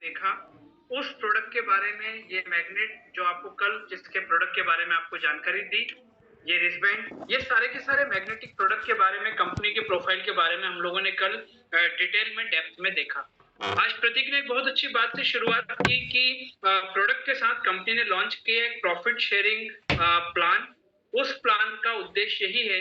देखा, उस प्रोडक्ट के बारे में ये मैग्नेट जो आपको कल जिसके प्रोडक्ट के बारे में आपको जानकारी दी, ये रिस्टबैंड, ये सारे के सारे मैग्नेटिक प्रोडक्ट के बारे में, कंपनी के प्रोफाइल के बारे में हम लोगों ने कल डिटेल में डेप्थ में देखा। आज प्रतीक ने एक बहुत अच्छी बात से शुरुआत की कि प्रोडक्ट के साथ कंपनी ने लॉन्च किया एक प्रॉफिट शेयरिंग प्लान। उस प्लान का उद्देश्य यही है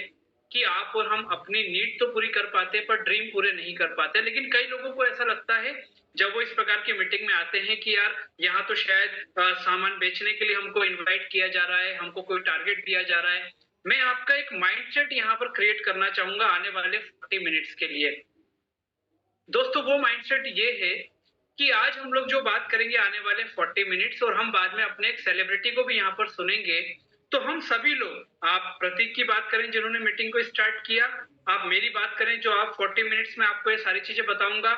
कि आप और हम अपनी नीड तो पूरी कर पाते हैं पर ड्रीम पूरे नहीं कर पाते। लेकिन कई लोगों को ऐसा लगता है जब वो इस प्रकार की मीटिंग में आते हैं कि यार यहाँ तो शायद सामान बेचने के लिए हमको इनवाइट किया जा रहा है, हमको कोई टारगेट दिया जा रहा है। मैं आपका एक माइंडसेट यहाँ पर क्रिएट करना चाहूंगा आने वाले 40 मिनट्स के लिए। दोस्तों वो माइंडसेट ये है कि आज हम लोग जो बात करेंगे आने वाले 40 मिनट्स, और हम बाद में अपने एक सेलिब्रिटी को भी यहाँ पर सुनेंगे। तो हम सभी लोग, आप प्रतीक की बात करें जिन्होंने मीटिंग को स्टार्ट किया, आप मेरी बात करें जो आप 40 मिनट्स में आपको ये सारी चीजें बताऊंगा।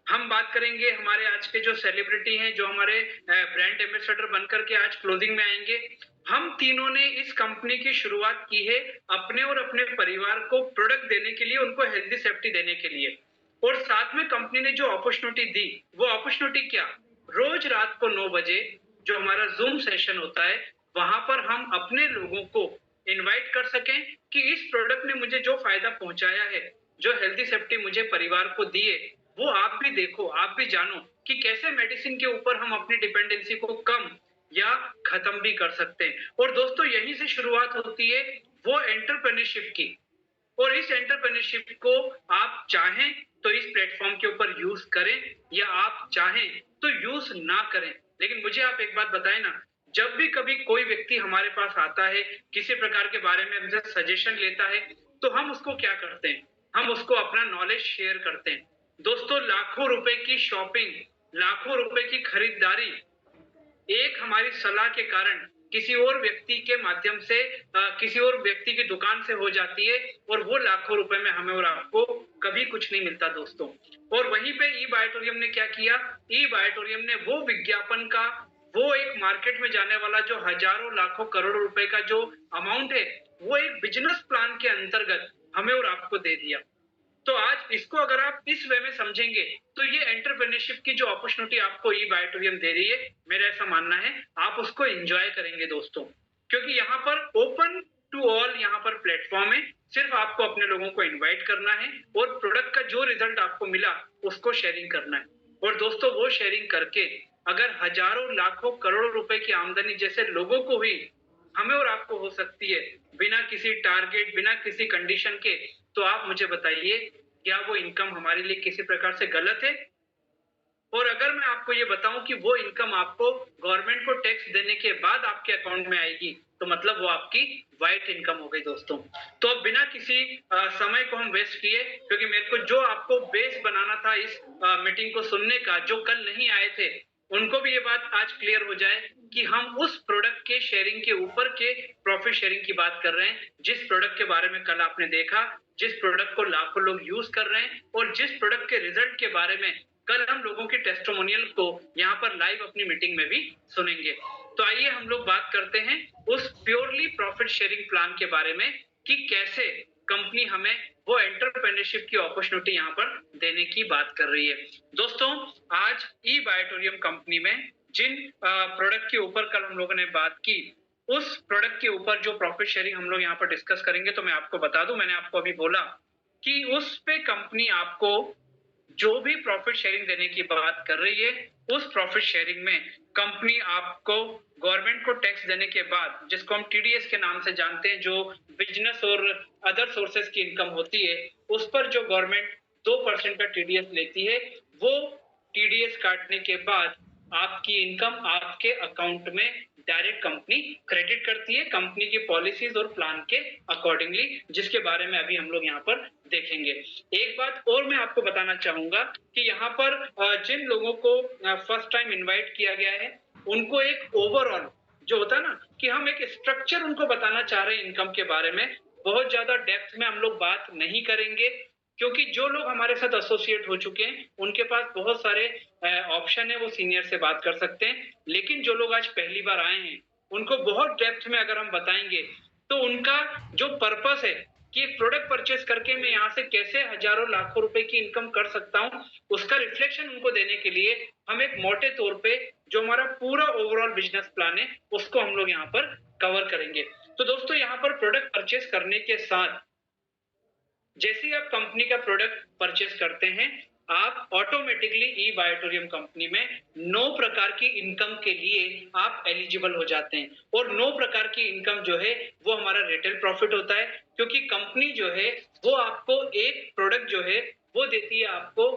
हम बात करेंगे हमारे आज के जो सेलिब्रिटी हैं, जो हमारे ब्रांड एम्बेसडर बनकर के आज क्लोजिंग में आएंगे। हम तीनों ने इस कंपनी की शुरुआत की है अपने और अपने परिवार को प्रोडक्ट देने के लिए, उनको हेल्दी सेफ्टी देने के लिए। और साथ में कंपनी ने जो अपॉर्चुनिटी दी, वो अपॉर्चुनिटी क्या, रोज रात को 9 बजे जो हमारा जूम सेशन होता है, वहां पर हम अपने लोगों को इनवाइट कर सकें कि इस प्रोडक्ट ने मुझे जो फायदा पहुंचाया है, जो हेल्दी सेफ्टी मुझे परिवार को दी है, वो आप भी देखो, आप भी जानो कि कैसे मेडिसिन के ऊपर हम अपनी डिपेंडेंसी को कम या खत्म भी कर सकते हैं। और दोस्तों यहीं से शुरुआत होती है वो एंटरप्रेन्योरशिप की। और इस एंटरप्रेन्योरशिप को आप चाहें तो इस प्लेटफॉर्म के ऊपर यूज करें, या आप चाहें तो यूज ना करें। लेकिन मुझे आप एक बात बताएं ना, जब भी कभी कोई व्यक्ति हमारे पास आता है, किसी प्रकार के बारे में हमसे सजेशन लेता है, तो हम उसको क्या करते हैं, हम उसको अपना नॉलेज शेयर करते हैं। दोस्तों लाखों रुपए की शॉपिंग, लाखों रुपए की खरीदारी एक हमारी सलाह के कारण किसी और व्यक्ति के माध्यम से किसी और व्यक्ति की दुकान से हो जाती है, और वो लाखों रुपए में हमें और आपको कभी कुछ नहीं मिलता दोस्तों। और वहीं पे ई बायोटोरियम ने क्या किया, ई बायोटोरियम ने वो विज्ञापन का, वो एक मार्केट में जाने वाला जो हजारों लाखों करोड़ों रुपए का जो अमाउंट है, वो एक बिजनेस प्लान के अंतर्गत हमें और आपको दे दिया। तो आज इसको अगर आप इस वे में समझेंगे, तो ये एंटरप्रेन्योरशिप की जो अपॉर्चुनिटी आपको ई बायोटोरियम दे रही है, मेरा ऐसा मानना है आप उसको एंजॉय करेंगे दोस्तों। क्योंकि यहाँ पर ओपन टू ऑल यहाँ पर प्लेटफॉर्म है, सिर्फ आपको अपने लोगों को इनवाइट करना है और प्रोडक्ट का जो रिजल्ट आपको मिला उसको शेयरिंग करना है। और दोस्तों वो शेयरिंग करके अगर हजारों लाखों करोड़ों रुपए की आमदनी जैसे लोगों को हुई, हमें और आपको हो सकती है बिना किसी टारगेट, बिना किसी कंडीशन के। तो आप मुझे बताइए, क्या वो इनकम हमारे लिए किसी प्रकार से गलत है? और अगर मैं आपको ये बताऊं कि वो इनकम आपको गवर्नमेंट को टैक्स देने के बाद आपके अकाउंट में आएगी, तो मतलब वो आपकी वाइट इनकम हो गई दोस्तों। तो अब बिना किसी समय को हम वेस्ट किए, क्योंकि मेरे को जो आपको बेस बनाना था इस मीटिंग को सुनने का, जो कल नहीं आए थे उनको भी ये बात आज क्लियर हो जाए कि हम उस प्रोडक्ट के शेयरिंग के ऊपर के प्रॉफिट शेयरिंग की बात कर रहे हैं, जिस प्रोडक्ट के बारे में कल आपने देखा, जिस प्रोडक्ट को लाखों लोग यूज कर रहे हैं, और जिस प्रोडक्ट के रिजल्ट के बारे में कल हम लोगों की टेस्टिमोनियल को यहाँ पर लाइव अपनी मीटिंग में भी सुनेंगे। तो आइए हम लोग बात करते हैं उस प्योरली प्रॉफिट शेयरिंग प्लान के बारे में कि कैसे कंपनी हमें वो एंटरप्रेन्योरशिप की अपॉर्चुनिटी यहाँ पर देने की बात कर रही है। दोस्तों आज ई बायोटोरियम कंपनी में जिन प्रोडक्ट के ऊपर कल हम लोगों ने बात की, उस प्रोडक्ट के ऊपर जो प्रॉफिट शेयरिंग हम लोग यहाँ पर डिस्कस करेंगे, तो मैं आपको बता दूं, मैंने आपको अभी बोला कि उस पे कंपनी आपको जो भी प्रॉफिट शेयरिंग देने की बात कर रही है, उस प्रॉफिट शेयरिंग में कंपनी आपको गवर्नमेंट को टैक्स देने के बाद, जिसको हम टीडीएस के नाम से जानते हैं, जो बिजनेस और अदर सोर्सेस की इनकम होती है, उस पर जो गवर्नमेंट 2% का टीडीएस लेती है, वो टीडीएस काटने के बाद आपकी इनकम आपके अकाउंट में डायरेक्ट कंपनी क्रेडिट करती है, कंपनी की पॉलिसीज और प्लान के अकॉर्डिंगली, जिसके बारे में अभी हम लोग यहाँ पर देखेंगे। एक बात और मैं आपको बताना चाहूंगा कि यहाँ पर जिन लोगों को फर्स्ट टाइम इनवाइट किया गया है, उनको एक ओवरऑल जो होता है ना, कि हम एक स्ट्रक्चर उनको बताना चाह रहे हैं इनकम के बारे में। बहुत ज्यादा डेप्थ में हम लोग बात नहीं करेंगे, क्योंकि जो लोग हमारे साथ एसोसिएट हो चुके हैं उनके पास बहुत सारे ऑप्शन है, वो सीनियर से बात कर सकते हैं। लेकिन जो लोग आज पहली बार आए हैं, उनको बहुत डेप्थ में अगर हम बताएंगे तो उनका जो पर्पस है, कि एक प्रोडक्ट परचेस करके मैं यहाँ से कैसे हजारों लाखों रुपए की इनकम कर सकता हूँ, उसका रिफ्लेक्शन उनको देने के लिए हम एक मोटे तौर पे जो हमारा पूरा ओवरऑल बिजनेस प्लान है उसको हम लोग यहाँ पर कवर करेंगे। तो दोस्तों यहाँ पर प्रोडक्ट परचेस करने के साथ जैसे ही आप कंपनी का प्रोडक्ट परचेस करते हैं, आप ऑटोमेटिकली ई बायोटोरियम कंपनी में 9 प्रकार की इनकम के लिए आप एलिजिबल हो जाते हैं। और 9 प्रकार की इनकम जो है वो हमारा रिटेल प्रॉफिट होता है, क्योंकि कंपनी जो है वो आपको एक प्रोडक्ट जो है वो देती है आपको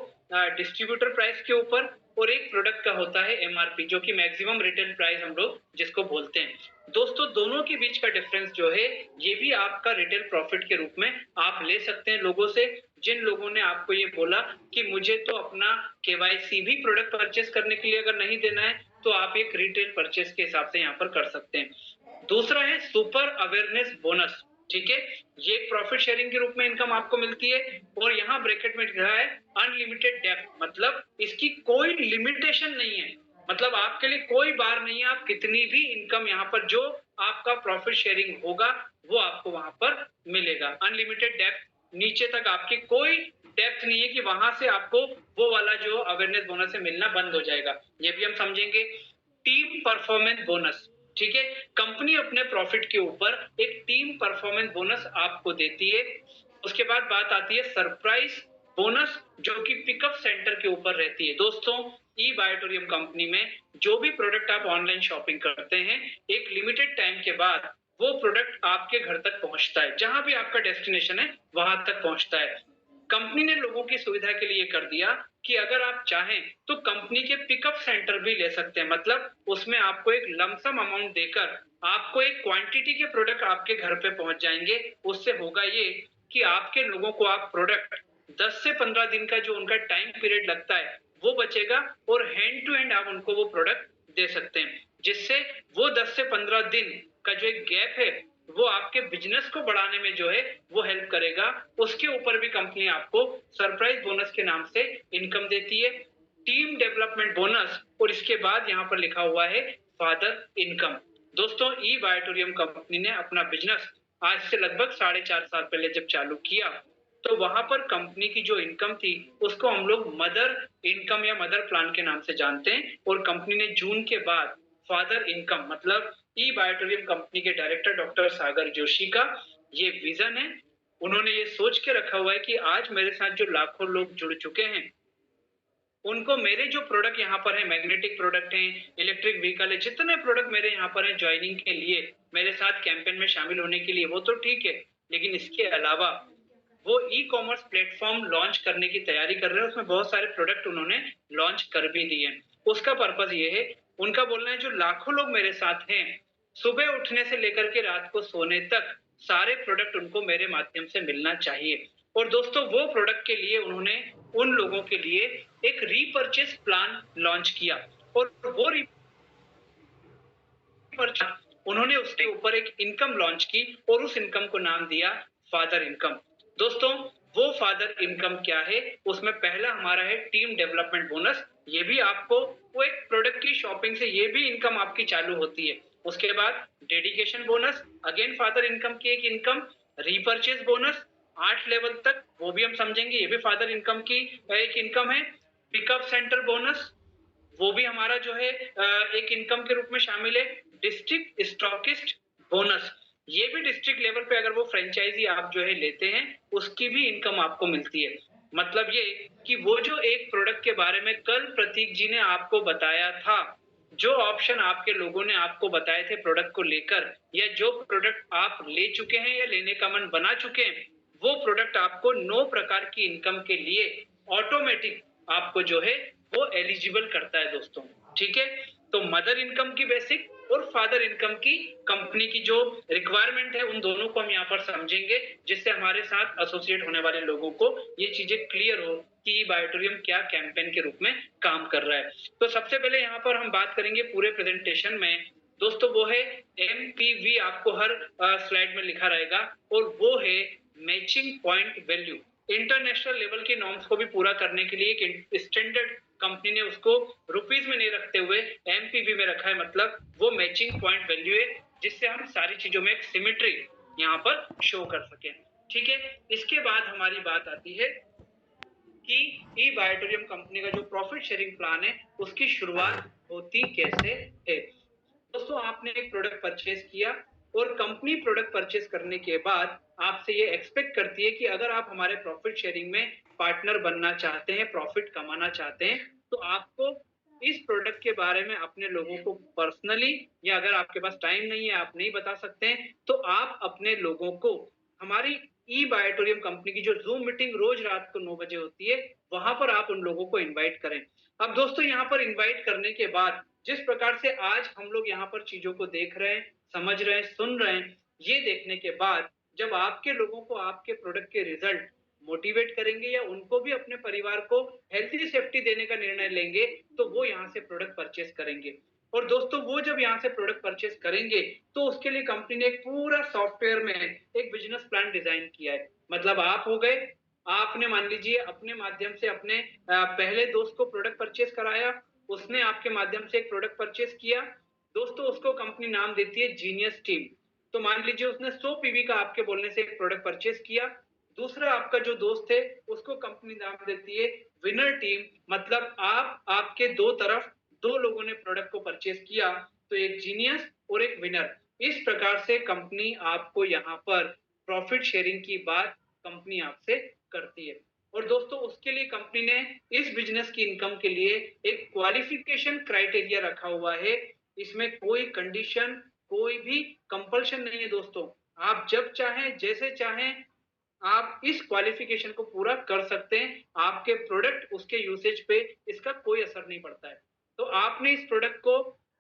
डिस्ट्रीब्यूटर प्राइस के ऊपर, और एक प्रोडक्ट का होता है एमआरपी जो कि मैक्सिमम रिटेल प्राइस हम लोग जिसको बोलते हैं। दोस्तों दोनों के बीच का डिफरेंस जो है ये भी आपका रिटेल प्रॉफिट के रूप में आप ले सकते हैं लोगों से, जिन लोगों ने आपको ये बोला कि मुझे तो अपना केवाईसी भी प्रोडक्ट परचेस करने के लिए अगर नहीं देना है तो आप एक रिटेल परचेस के हिसाब से यहाँ पर कर सकते हैं। दूसरा है सुपर अवेयरनेस बोनस, ठीक है, ये प्रॉफिट शेयरिंग के रूप में इनकम आपको मिलती है। और यहाँ ब्रैकेट में लिखा है अनलिमिटेड डेप्थ, मतलब इसकी कोई लिमिटेशन नहीं है, मतलब आपके लिए कोई बार नहीं है, आप कितनी भी इनकम यहाँ पर जो आपका प्रॉफिट शेयरिंग होगा वो आपको वहां पर मिलेगा। अनलिमिटेड डेप्थ, नीचे तक आपकी कोई डेप्थ नहीं है कि वहां से आपको वो वाला जो अवेयरनेस बोनस है मिलना बंद हो जाएगा, ये भी हम समझेंगे। टीम परफॉर्मेंस बोनस, ठीक है, कंपनी अपने प्रॉफिट के ऊपर एक टीम परफॉर्मेंस बोनस आपको देती है। उसके बाद बात आती है सरप्राइज बोनस जो कि पिकअप सेंटर के ऊपर रहती है। दोस्तों ई बायोटोरियम कंपनी में जो भी प्रोडक्ट आप ऑनलाइन शॉपिंग करते हैं, एक लिमिटेड टाइम के बाद वो प्रोडक्ट आपके घर तक पहुंचता है, जहां भी आपका डेस्टिनेशन है वहां तक पहुंचता है। कंपनी ने लोगों की सुविधा के लिए कर दिया कि अगर आप चाहें तो कंपनी के पिकअप सेंटर भी ले सकते हैं, मतलब उसमें आपको एक लमसम अमाउंट देकर आपको एक क्वांटिटी के प्रोडक्ट आपके घर पे पहुंच जाएंगे। उससे होगा ये कि आपके लोगों को आप प्रोडक्ट 10 से 15 दिन का जो उनका टाइम पीरियड लगता है वो बचेगा, और हैंड टू हैंड आप उनको वो प्रोडक्ट दे सकते हैं, जिससे वो 10 से 15 दिन का जो एक गैप है वो आपके बिजनेस को बढ़ाने में जो है वो हेल्प करेगा। उसके ऊपर भी कंपनी आपको सरप्राइज बोनस के नाम से इनकम देती है, टीम डेवलपमेंट बोनस, और इसके बाद यहाँ पर लिखा हुआ है फादर इनकम। दोस्तों ई बायोटोरियम कंपनी ने अपना बिजनेस आज से लगभग 4.5 साल पहले जब चालू किया तो वहां पर कंपनी की जो इनकम थी उसको हम लोग मदर इनकम या मदर प्लान के नाम से जानते हैं। और कंपनी ने जून के बाद फादर इनकम, मतलब ई बायोटोरियम कंपनी के डायरेक्टर डॉक्टर सागर जोशी का ये विजन है। उन्होंने ये सोच के रखा हुआ है कि आज मेरे साथ जो लाखों लोग जुड़ चुके हैं उनको मेरे जो प्रोडक्ट यहाँ पर है, मैग्नेटिक प्रोडक्ट हैं, इलेक्ट्रिक व्हीकल है, जितने प्रोडक्ट मेरे यहाँ पर है ज्वाइनिंग के लिए, मेरे साथ कैंपेन में शामिल होने के लिए, वो तो ठीक है, लेकिन इसके अलावा वो ई कॉमर्स प्लेटफॉर्म लॉन्च करने की तैयारी कर रहे हैं। उसमें बहुत सारे प्रोडक्ट उन्होंने लॉन्च कर भी दिए। उसका पर्पस ये है, उनका बोलना है जो लाखों लोग मेरे साथ हैं, सुबह उठने से लेकर के रात को सोने तक सारे प्रोडक्ट उनको मेरे माध्यम से मिलना चाहिए। और दोस्तों वो प्रोडक्ट के लिए उन्होंने उन लोगों के लिए एक रीपर्चेस प्लान लॉन्च किया, और वो उन्होंने उसके ऊपर एक इनकम लॉन्च की और उस इनकम को नाम दिया फादर इनकम। दोस्तों वो फादर इनकम क्या है, उसमें पहला हमारा है टीम डेवलपमेंट बोनस, ये भी आपको वो एक प्रोडक्ट की शॉपिंग से ये भी इनकम आपकी चालू होती है। उसके बाद dedication bonus, again father income की एक इनकम, रीपर्चेस बोनस 8 लेवल तक, वो भी हम समझेंगे, ये भी फादर इनकम की एक इनकम है। पिकअप सेंटर बोनस, वो भी हमारा जो है एक इनकम के रूप में शामिल है। डिस्ट्रिक्ट स्टॉकिस्ट बोनस, ये भी डिस्ट्रिक्ट लेवल पे अगर वो फ्रेंचाइजी आप जो है लेते हैं उसकी भी इनकम आपको मिलती है। मतलब ये कि वो जो एक प्रोडक्ट के बारे में कल प्रतीक जी ने आपको बताया था, जो ऑप्शन आपके लोगों ने आपको बताए थे प्रोडक्ट को लेकर, या जो प्रोडक्ट आप ले चुके हैं या लेने का मन बना चुके हैं, वो प्रोडक्ट आपको 9 प्रकार की इनकम के लिए ऑटोमेटिक आपको जो है वो एलिजिबल करता है दोस्तों, ठीक है। तो मदर इनकम की बेसिक और फादर इनकम की कंपनी की जो रिक्वायरमेंट है उन दोनों को हम यहाँ पर समझेंगे, जिससे हमारे साथ एसोसिएट होने वाले लोगों को ये चीजें क्लियर हो कि बायोटोरियम क्या कैंपेन के रूप में काम कर रहा है। तो सबसे पहले यहाँ पर हम बात करेंगे पूरे प्रेजेंटेशन में दोस्तों, वो है एमपीवी, आपको हर स्लाइड में लिखा रहेगा, और वो है matching point value. International level की नॉर्म्स को भी पूरा करने के लिए एक स्टैंडर्ड कंपनी ने उसको रुपीस में नहीं रखते हुए एमपीवी में रखा है, मतलब वो मैचिंग पॉइंट वैल्यू है, जिससे हम सारी चीजों में एक सिमेट्री यहाँ पर शो कर सकें। ठीक है। इसके बाद हमारी बात आती है कि ई बायोटोरियम कंपनी का जो प्रॉफिट शेयरिंग प्लान है उसकी शुरुआत होती कैसे है। दोस्तों, आपने एक प्रोडक्ट परचेज किया और कंपनी प्रोडक्ट परचेज करने के बाद आपसे ये एक्सपेक्ट करती है कि अगर आप हमारे प्रॉफिट शेयरिंग में पार्टनर बनना चाहते हैं, प्रॉफिट कमाना चाहते हैं, तो आपको इस प्रोडक्ट के बारे में अपने लोगों को पर्सनली, या अगर आपके पास टाइम नहीं है, आप नहीं बता सकते हैं, तो आप अपने लोगों को हमारी ई बायोटोरियम कंपनी की जो जूम मीटिंग रोज रात को 9 बजे होती है, वहां पर आप उन लोगों को इनवाइट करें। अब दोस्तों, यहाँ पर इनवाइट करने के बाद जिस प्रकार से आज हम लोग यहाँ पर चीजों को देख रहे हैं, समझ रहे हैं, सुन रहे हैं, ये देखने के बाद जब आपके लोगों को आपके प्रोडक्ट के रिजल्ट मोटिवेट करेंगे या उनको भी अपने परिवार को हेल्थी सेफ्टी देने का निर्णय लेंगे, तो वो यहाँ से प्रोडक्ट परचेज करेंगे। और दोस्तों, वो जब यहाँ से प्रोडक्ट परचेज करेंगे तो उसके लिए कंपनी ने एक पूरा सॉफ्टवेयर में एक बिजनेस प्लान डिजाइन किया है। मतलब आप हो गए, आपने मान लीजिए अपने माध्यम से अपने पहले दोस्त को प्रोडक्ट परचेज कराया, उसने आपके माध्यम से एक प्रोडक्ट परचेज किया। दोस्तों, उसको कंपनी नाम देती है जीनियस टीम। तो मान लीजिए उसने 100 पीवी का आपके बोलने से एक प्रोडक्ट परचेज किया। दूसरा आपका जो दोस्त है उसको कंपनी नाम देती है विनर टीम। मतलब आप आपके दो तरफ दो लोगों ने प्रोडक्ट को परचेज किया, तो एक जीनियस और एक विनर। इस प्रकार से कंपनी आपको यहाँ पर प्रॉफिट शेयरिंग की बात कंपनी आपसे करती है। और दोस्तों, उसके लिए कंपनी ने इस बिजनेस की इनकम के लिए एक क्वालिफिकेशन क्राइटेरिया रखा हुआ है। इसमें कोई कंडीशन, कोई भी कंपल्शन नहीं है दोस्तों। आप जब चाहें, जैसे चाहें, आप इस क्वालिफिकेशन को पूरा कर सकते हैं। आपके प्रोडक्ट, उसके यूसेज पे इसका कोई असर नहीं पड़ता है। तो आपने इस प्रोडक्ट को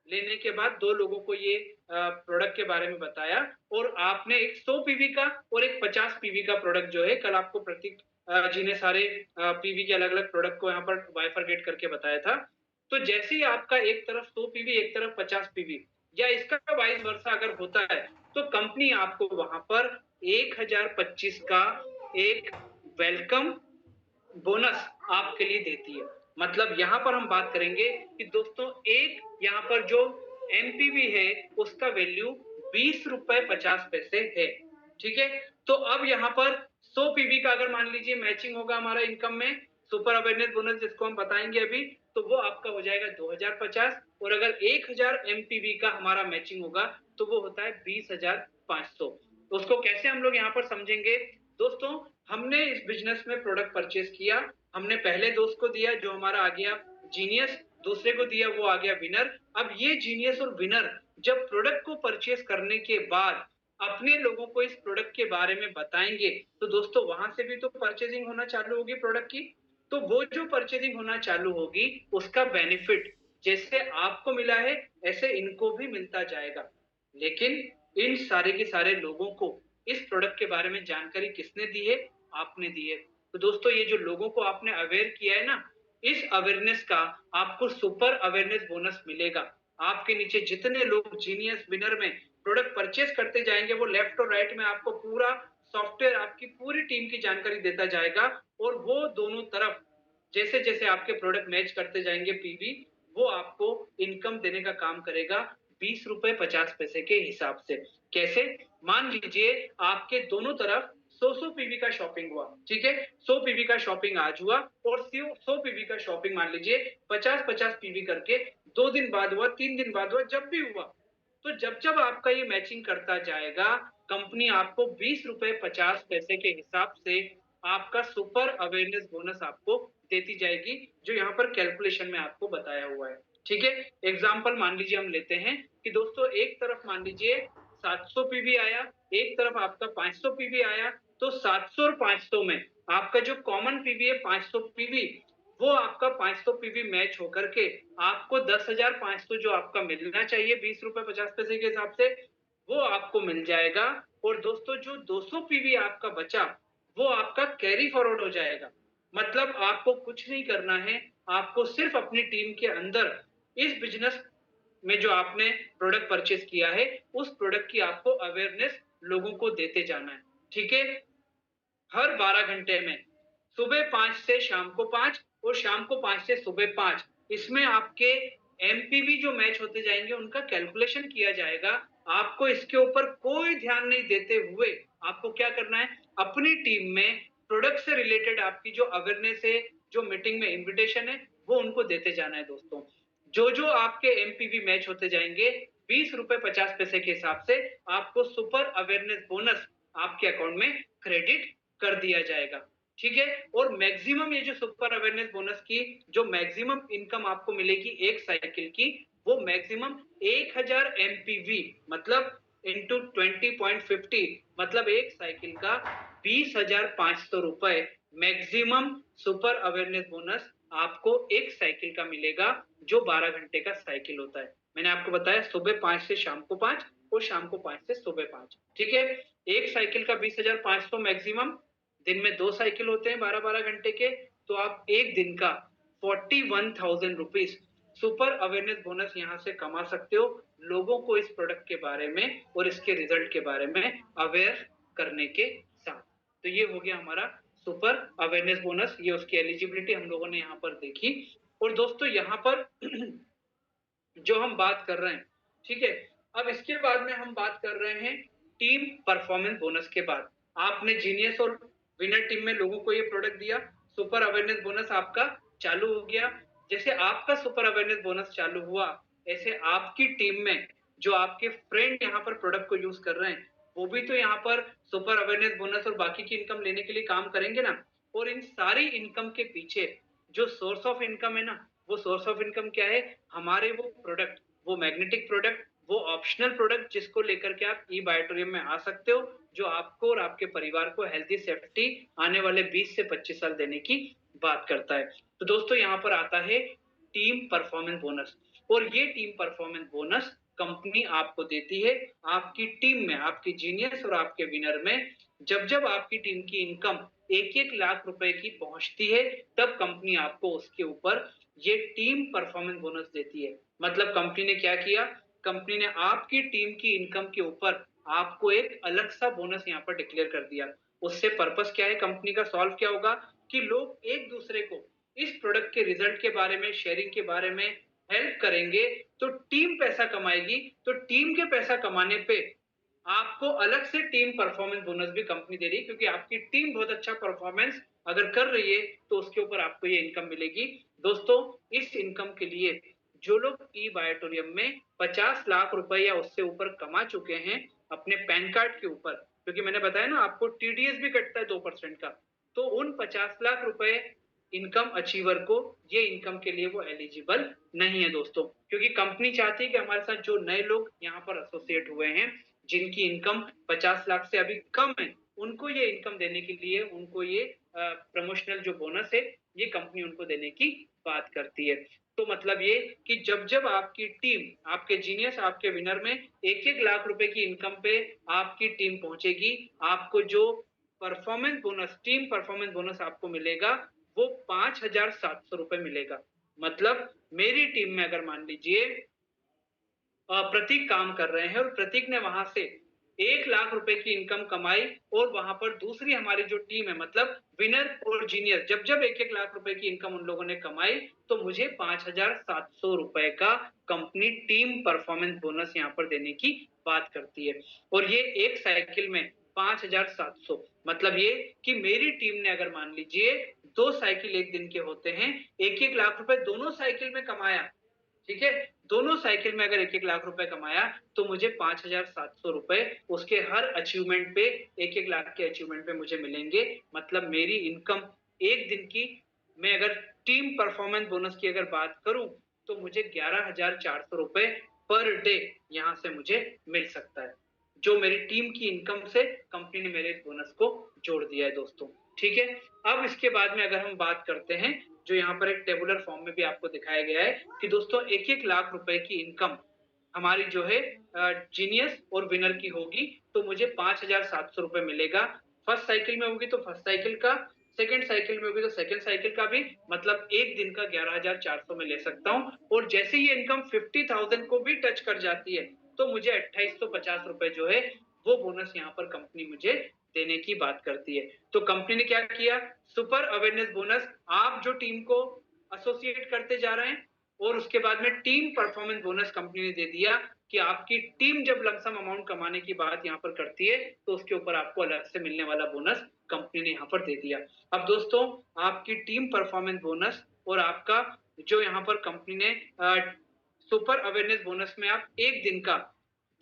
लेने के बाद दो लोगों को ये प्रोडक्ट के बारे में बताया, और आपने एक 100 पीवी का और एक 50 पीवी का प्रोडक्ट जो है, कल आपको प्रतीक जी ने सारे पीवी के अलग अलग प्रोडक्ट को यहाँ पर बाइफरगेट करके बताया था। तो जैसे ही आपका एक तरफ 100 पीवी, एक तरफ 50 पीवी, या इसका वाइस वर्सा अगर होता है, तो कंपनी आपको वहां पर 1025 का एक वेलकम बोनस आपके लिए देती है। मतलब यहाँ पर हम बात करेंगे कि दोस्तों, एक यहाँ पर जो एमपीवी है उसका वैल्यू 20 रुपए 50 पैसे है। ठीक है। तो अब यहाँ पर 100 पीवी का अगर मान लीजिए मैचिंग होगा हमारा इनकम में, सुपर अवेयरनेस बोनस जिसको हम बताएंगे अभी, तो वो आपका हो जाएगा 2050। और अगर 1000 एमपीवी का हमारा मैचिंग होगा तो वो होता है 20,500। तो उसको कैसे हम लोग यहाँ पर समझेंगे दोस्तों? हमने इस बिजनेस में प्रोडक्ट परचेज किया, हमने पहले दोस्त को दिया जो हमारा आ गया जीनियस, दूसरे को दिया वो आ गया विनर। अब ये जीनियस और विनर जब प्रोडक्ट को परचेज करने के बाद अपने लोगों को इस प्रोडक्ट के बारे में बताएंगे, तो दोस्तों वहां से भी तो परचेजिंग होना चालू होगी प्रोडक्ट की। तो वो जो परचेजिंग होना चालू होगी उसका बेनिफिट जैसे आपको मिला है ऐसे इनको भी मिलता जाएगा। लेकिन इन सारे के सारे लोगों को इस प्रोडक्ट के बारे में जानकारी किसने दी है? आपने दी है। तो दोस्तों, ये जो लोगों को आपने अवेयर किया है ना, इस अवेयरनेस का आपको सुपर अवेयरनेस बोनस मिलेगा। आपके नीचे जितने लोग जीनियस विनर में प्रोडक्ट परचेज करते जाएंगे, वो लेफ्ट और राइट में आपको पूरा सॉफ्टवेयर, आपकी पूरी टीम की जानकारी देता जाएगा। और वो दोनों तरफ जैसे जैसे आपके प्रोडक्ट मैच करते जाएंगे पीवी, वो आपको इनकम देने का काम करेगा 20 रुपए 50 पैसे के हिसाब से। कैसे? मान लीजिए आपके दोनों तरफ 100 पीवी का शॉपिंग हुआ। ठीक है, 100 पीवी का शॉपिंग आज हुआ और 100 पीवी का शॉपिंग मान लीजिए 50-50 पीवी करके 2 दिन बाद हुआ, 3 दिन बाद हुआ, जब भी हुआ, तो जब जब आपका ये मैचिंग करता जाएगा, कंपनी आपको 20 रुपए 50 पैसे के हिसाब से आपका सुपर अवेयरनेस बोनस आपको देती जाएगी, जो यहाँ पर कैलकुलेशन में आपको बताया हुआ है। ठीक है। एग्जाम्पल मान लीजिए हम लेते हैं कि दोस्तों, एक तरफ मान लीजिए 700 पीवी आया, एक तरफ आपका 500 पीवी आया। तो 700 और 500 में आपका जो कॉमन पीवी है 500 पीवी, वो आपका 500 पीवी मैच होकर के आपको 10,500 जो आपका मिलना चाहिए 20 रुपए 50 पैसे के हिसाब से, वो आपको मिल जाएगा। और दोस्तों, जो 200 पीवी आपका बचा, वो आपका कैरी फॉरवर्ड हो जाएगा। मतलब आपको कुछ नहीं करना है, आपको सिर्फ अपनी टीम के अंदर इस बिजनेस में जो आपने प्रोडक्ट परचेज किया है, उस प्रोडक्ट की आपको अवेयरनेस लोगों को देते जाना है। ठीक है। हर 12 घंटे में सुबह 5 से शाम को 5 और शाम को 5 से सुबह 5, इसमें आपके एमपीवी जो मैच होते जाएंगे उनका कैलकुलेशन किया जाएगा। आपको इसके ऊपर कोई ध्यान नहीं देते हुए आपको क्या करना है? अपनी टीम में प्रोडक्ट से रिलेटेड आपकी जो अवेयरनेस है, जो मीटिंग में इन्विटेशन है, वो उनको देते जाना है दोस्तों। जो आपके एमपीवी मैच होते जाएंगे, 20 रुपए 50 पैसे के हिसाब से आपको सुपर अवेयरनेस बोनस आपके अकाउंट में क्रेडिट कर दिया जाएगा। ठीक है, और मैक्सिमम ये जो सुपर अवेयरनेस बोनस की जो मैक्सिमम इनकम आपको मिलेगी एक साइकिल की, वो मैक्सिमम 1000 एमपीवी मतलब इंटू 20.50 मतलब एक साइकिल का 20,500 रुपए मैक्सिमम सुपर अवेयरनेस बोनस आपको एक साइकिल का मिलेगा, जो 12 घंटे का साइकिल होता है। मैंने आपको बताया सुबह 5 से शाम को 5 और शाम को 5 से सुबह 5। ठीक है, एक साइकिल का 20,500 मैक्सिमम, दिन में 2 साइकिल होते हैं 12-12 घंटे के, तो आप एक दिन का 41,000 रुपीज सुपर अवेयरनेस बोनस यहां से कमा सकते हो, लोगों को इस प्रोडक्ट के बारे में और इसके रिजल्ट के बारे में अवेयर करने के साथ। तो ये हो गया हमारा सुपर अवेयरनेस बोनस, ये उसकी एलिजिबिलिटी हम लोगों ने यहाँ पर देखी। और दोस्तों यहाँ पर जो हम बात कर रहे हैं, ठीक है, अब इसके बाद में हम बात कर रहे हैं टीम परफॉर्मेंस बोनस के बाद। आपने जीनियस और विनर टीम में लोगों को ये प्रोडक्ट दिया, सुपर अवेयरनेस बोनस आपका चालू हो गया। जैसे आपका सुपर अवेयरनेस बोनस चालू हुआ, ऐसे आपकी टीम में जो आपके फ्रेंड यहाँ पर प्रोडक्ट को यूज कर रहे हैं, वो भी तो यहाँ पर सुपर अवेयरनेस बोनस और बाकी की इनकम लेने के लिए काम करेंगे ना। और इन सारी इनकम के पीछे जो सोर्स ऑफ इनकम है ना, वो सोर्स ऑफ इनकम क्या है, हमारे वो प्रोडक्ट, वो मैग्नेटिक प्रोडक्ट, वो ऑप्शनल प्रोडक्ट जिसको लेकर के आप ई बायोटोरियम में आ सकते हो, जो आपको और आपके परिवार को हेल्थी सेफ्टी आने वाले 20 से 25 साल देने की बात करता है। तो दोस्तों यहाँ पर आता है टीम परफॉर्मेंस बोनस, और ये टीम परफॉर्मेंस बोनस कंपनी आपको देती है आपकी टीम में, आपकी जीनियस और आपके विनर में। जब आपकी टीम की इनकम 1-1 लाख रुपए की पहुंचती है, तब कंपनी आपको उसके ऊपर ये टीम परफॉर्मेंस बोनस देती है। मतलब कंपनी ने क्या किया, कंपनी ने आपकी टीम की इनकम के ऊपर आपको एक अलग सा बोनस यहाँ पर डिक्लेयर कर दिया। उससे पर्पस क्या है कंपनी का, सॉल्व क्या होगा कि लोग एक दूसरे को इस प्रोडक्ट के रिजल्ट के बारे में, शेयरिंग के बारे में हेल्प करेंगे, तो टीम पैसा कमाएगी। तो टीम के पैसा कमाने पे आपको अलग से टीम परफॉर्मेंस बोनस भी कंपनी दे रही है, क्योंकि आपकी टीम बहुत अच्छा परफॉर्मेंस अगर कर रही है तो उसके ऊपर आपको ये इनकम मिलेगी। दोस्तों इस इनकम के लिए जो लोग ई बायोटोरियम में 50 लाख रुपए या उससे ऊपर कमा चुके हैं अपने पैन कार्ड के ऊपर, क्योंकि मैंने बताया ना आपको टीडीएस भी कटता है 2% का, तो उन 50 लाख रुपए इनकम अचीवर को ये इनकम के लिए वो एलिजिबल नहीं है दोस्तों, क्योंकि कंपनी चाहती है कि हमारे साथ जो नए लोग यहाँ पर एसोसिएट हुए हैं, जिनकी इनकम 50 लाख से अभी कम है, उनको ये इनकम देने के लिए, उनको ये प्रमोशनल जो बोनस है, ये कंपनी उनको देने की बात करती है। तो मतलब ये कि जब आपकी टीम, आपके जीनियस, आपके विनर में 1-1 लाख रुपए की इनकम पे आपकी टीम पहुंचेगी, आपको जो performance bonus, team performance bonus आपको मिलेगा, वो 5,700 रुपए मिलेगा। मतलब मेरी टीम में अगर मान लीजिए प्रतीक काम कर रहे हैं और प्रतीक ने वहां से 1 लाख रुपए की इनकम कमाई, और वहां पर दूसरी हमारी जो टीम है, मतलब विनर और जीनियर, जब 1-1 लाख रुपए की इनकम उन लोगों ने कमाई, तो मुझे 5,700 रुपए का कंपनी टीम परफॉर्मेंस बोनस यहाँ पर देने की बात करती है। और ये एक साइकिल में 5,700, मतलब ये कि मेरी टीम ने अगर मान लीजिए 2 साइकिल एक दिन के होते हैं, 1-1 लाख रुपए दोनों साइकिल में कमाया, ठीक है, दोनों साइकिल में अगर 1-1 लाख रुपए कमाया, तो मुझे 5,700 रुपए उसके हर अचीवमेंट पे, 1-1 लाख के अचीवमेंट पे मुझे मिलेंगे। मतलब मेरी इनकम एक दिन की, मैं अगर टीम परफॉर्मेंस बोनस की अगर बात करूं, तो मुझे 11,400 रुपए पर डे यहां से मुझे मिल सकता है, जो मेरी टीम की इनकम से कंपनी ने मेरे बोनस को जोड़ दिया है दोस्तों। ठीक है, अब इसके बाद में अगर हम बात करते हैं, जो यहाँ पर एक टेबुलर फॉर्म में भी आपको दिखाया गया है कि दोस्तों 1-1 लाख रुपए की इनकम हमारी जो है जीनियस और विनर की होगी, तो मुझे 5,700 रुपए मिलेगा। फर्स्ट साइकिल में होगी तो फर्स्ट साइकिल का, सेकंड साइकिल में होगी तो सेकंड साइकिल का भी, मतलब एक दिन का 11,400 में ले सकता हूँ। और जैसे ये इनकम 50,000 को भी टच कर जाती है, तो मुझे 2,850 रुपए जो है वो बोनस यहाँ पर कंपनी मुझे देने की बात करती है। तो कंपनी ने क्या किया, सुपर अवेयरनेस बोनस, आप जो टीम को एसोसिएट करते जा रहे हैं, और उसके बाद में टीम परफॉर्मेंस बोनस कंपनी ने दे दिया कि आपकी टीम जब लमसम अमाउंट कमाने की बात यहाँ पर करती है तो उसके ऊपर आपको अलग से मिलने वाला बोनस कंपनी ने यहाँ पर दे दिया। अब दोस्तों, आपकी टीम परफॉर्मेंस बोनस और आपका जो यहाँ पर कंपनी ने सुपर अवेयरनेस बोनस में आप एक दिन का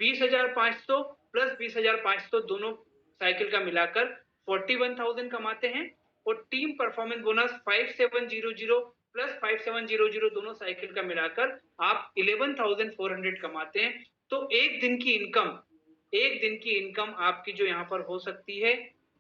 20,500 प्लस 20,500 दोनों साइकिल का मिलाकर 41,000 कमाते हैं और टीम परफॉर्मेंस बोनस 5700 प्लस 5700 दोनों साइकिल का मिलाकर आप 11,400 कमाते हैं। तो एक दिन की इनकम आपकी जो यहाँ पर हो सकती है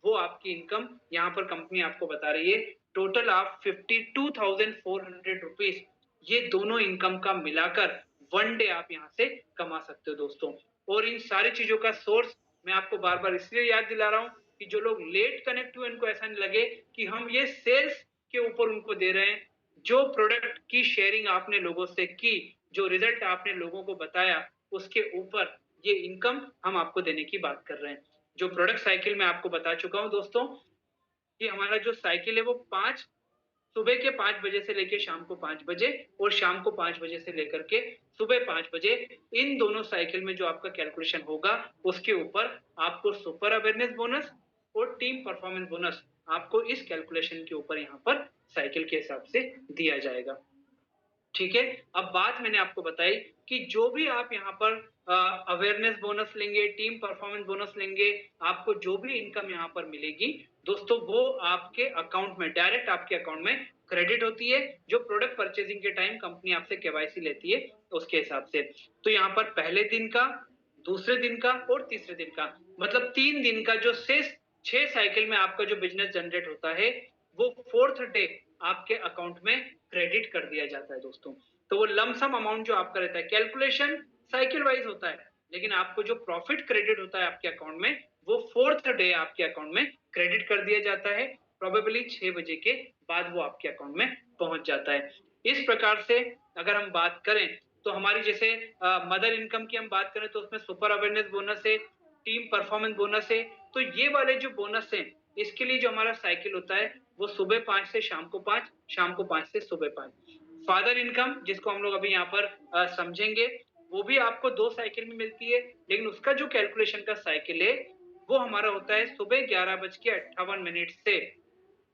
वो आपकी इनकम यहाँ पर कंपनी आपको बता रही है टोटल आप 52,400 रुपीज ये दोनों इनकम का मिलाकर वन डे आप यहाँ से कमा सकते हो दोस्तों। और इन सारी चीजों का सोर्स मैं आपको बार बार इसलिए याद दिला रहा हूँ कि जो लोग लेट कनेक्ट हुए उनको ऐसा नहीं लगे कि हम ये सेल्स के ऊपर उनको दे रहे हैं। जो प्रोडक्ट की शेयरिंग आपने लोगों से की, जो रिजल्ट आपने लोगों को बताया, उसके ऊपर ये इनकम हम आपको देने की बात कर रहे हैं। जो प्रोडक्ट साइकिल मैं आपको बता चुका हूं दोस्तों कि हमारा जो साइकिल है वो सुबह के 5 बजे से लेकर शाम को 5 बजे और शाम को 5 बजे से लेकर के सुबह 5 बजे, इन दोनों साइकिल में जो आपका कैलकुलेशन होगा उसके ऊपर आपको सुपर अवेयरनेस बोनस और टीम परफॉर्मेंस बोनस आपको इस कैलकुलेशन के ऊपर यहाँ पर साइकिल के हिसाब से दिया जाएगा। ठीक है, अब बात मैंने आपको बताई कि जो भी आप यहाँ पर अवेयरनेस बोनस लेंगे, टीम परफॉर्मेंस बोनस लेंगे, आपको जो भी इनकम यहाँ पर मिलेगी दोस्तों वो आपके अकाउंट में डायरेक्ट आपके अकाउंट में क्रेडिट होती है, जो प्रोडक्ट परचेजिंग के टाइम कंपनी आपसे केवाईसी लेती है उसके हिसाब से। तो यहाँ पर पहले दिन का, दूसरे दिन का और तीसरे दिन का, मतलब 3 दिन का जो शेष 6 साइकिल में आपका जो बिजनेस जनरेट होता है वो फोर्थ डे आपके अकाउंट में क्रेडिट कर दिया जाता है दोस्तों। तो वो लमसम अमाउंट जो आपका रहता है, कैलकुलेशन साइकिल वाइज होता है, लेकिन आपको जो प्रॉफिट क्रेडिट होता है आपके अकाउंट में वो फोर्थ डे आपके अकाउंट में क्रेडिट कर दिया जाता है। प्रोबेबली 6 बजे के बाद वो आपके अकाउंट में पहुंच जाता है। इस प्रकार से अगर हम बात करें तो हमारी जैसे मदर इनकम की हम बात करें तो उसमें सुपर अवेयरनेस बोनस है, टीम परफॉर्मेंस बोनस है। तो ये वाले जो बोनस है इसके लिए जो हमारा साइकिल होता है वो सुबह 5 से शाम को 5, शाम को 5 से सुबह 5। फादर इनकम जिसको हम लोग अभी यहाँ पर समझेंगे वो भी आपको 2 साइकिल में मिलती है, लेकिन उसका जो कैलकुलेशन का साइकिल है वो हमारा होता है सुबह 11:58 से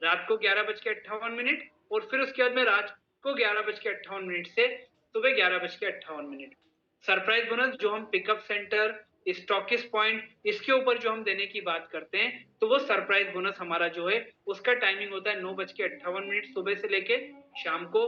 रात को 11:58 और फिर उसके बाद में रात को 11:58 से सुबह 11:58। सरप्राइज बोनस जो हम पिकअप सेंटर, स्टॉकिस पॉइंट, इसके ऊपर जो हम देने की बात करते हैं तो वो सरप्राइज बोनस हमारा जो है उसका टाइमिंग होता है 9:58 सुबह से लेके शाम को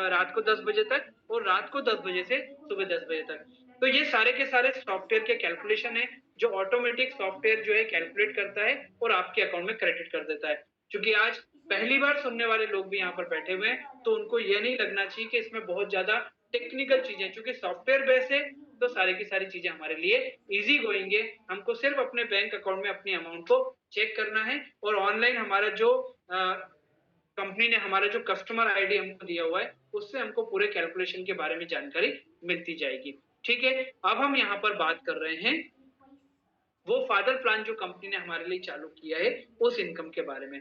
रात को 10 बजे तक और रात को 10 बजे से सुबह 10 बजे तक। तो ये सारे के सारे सॉफ्टवेयर के कैलकुलेशन है जो ऑटोमेटिक सॉफ्टवेयर जो है कैलकुलेट करता है और आपके अकाउंट में क्रेडिट कर देता है। क्योंकि आज पहली बार सुनने वाले लोग भी यहाँ पर बैठे हुए हैं तो उनको ये नहीं लगना चाहिए कि इसमें बहुत ज्यादा टेक्निकल चीजें, क्योंकि सॉफ्टवेयर बेस है तो सारी की सारी चीजें हमारे लिए इजी गोइंग है। हमको सिर्फ अपने बैंक अकाउंट में अपनी अमाउंट को चेक करना है और ऑनलाइन हमारा जो कंपनी ने हमारा जो कस्टमर आईडी हमको दिया हुआ है उससे हमको पूरे कैलकुलेशन के बारे में जानकारी मिलती जाएगी। ठीक है, अब हम यहाँ पर बात कर रहे हैं वो फादर प्लान जो कंपनी ने हमारे लिए चालू किया है उस इनकम के बारे में।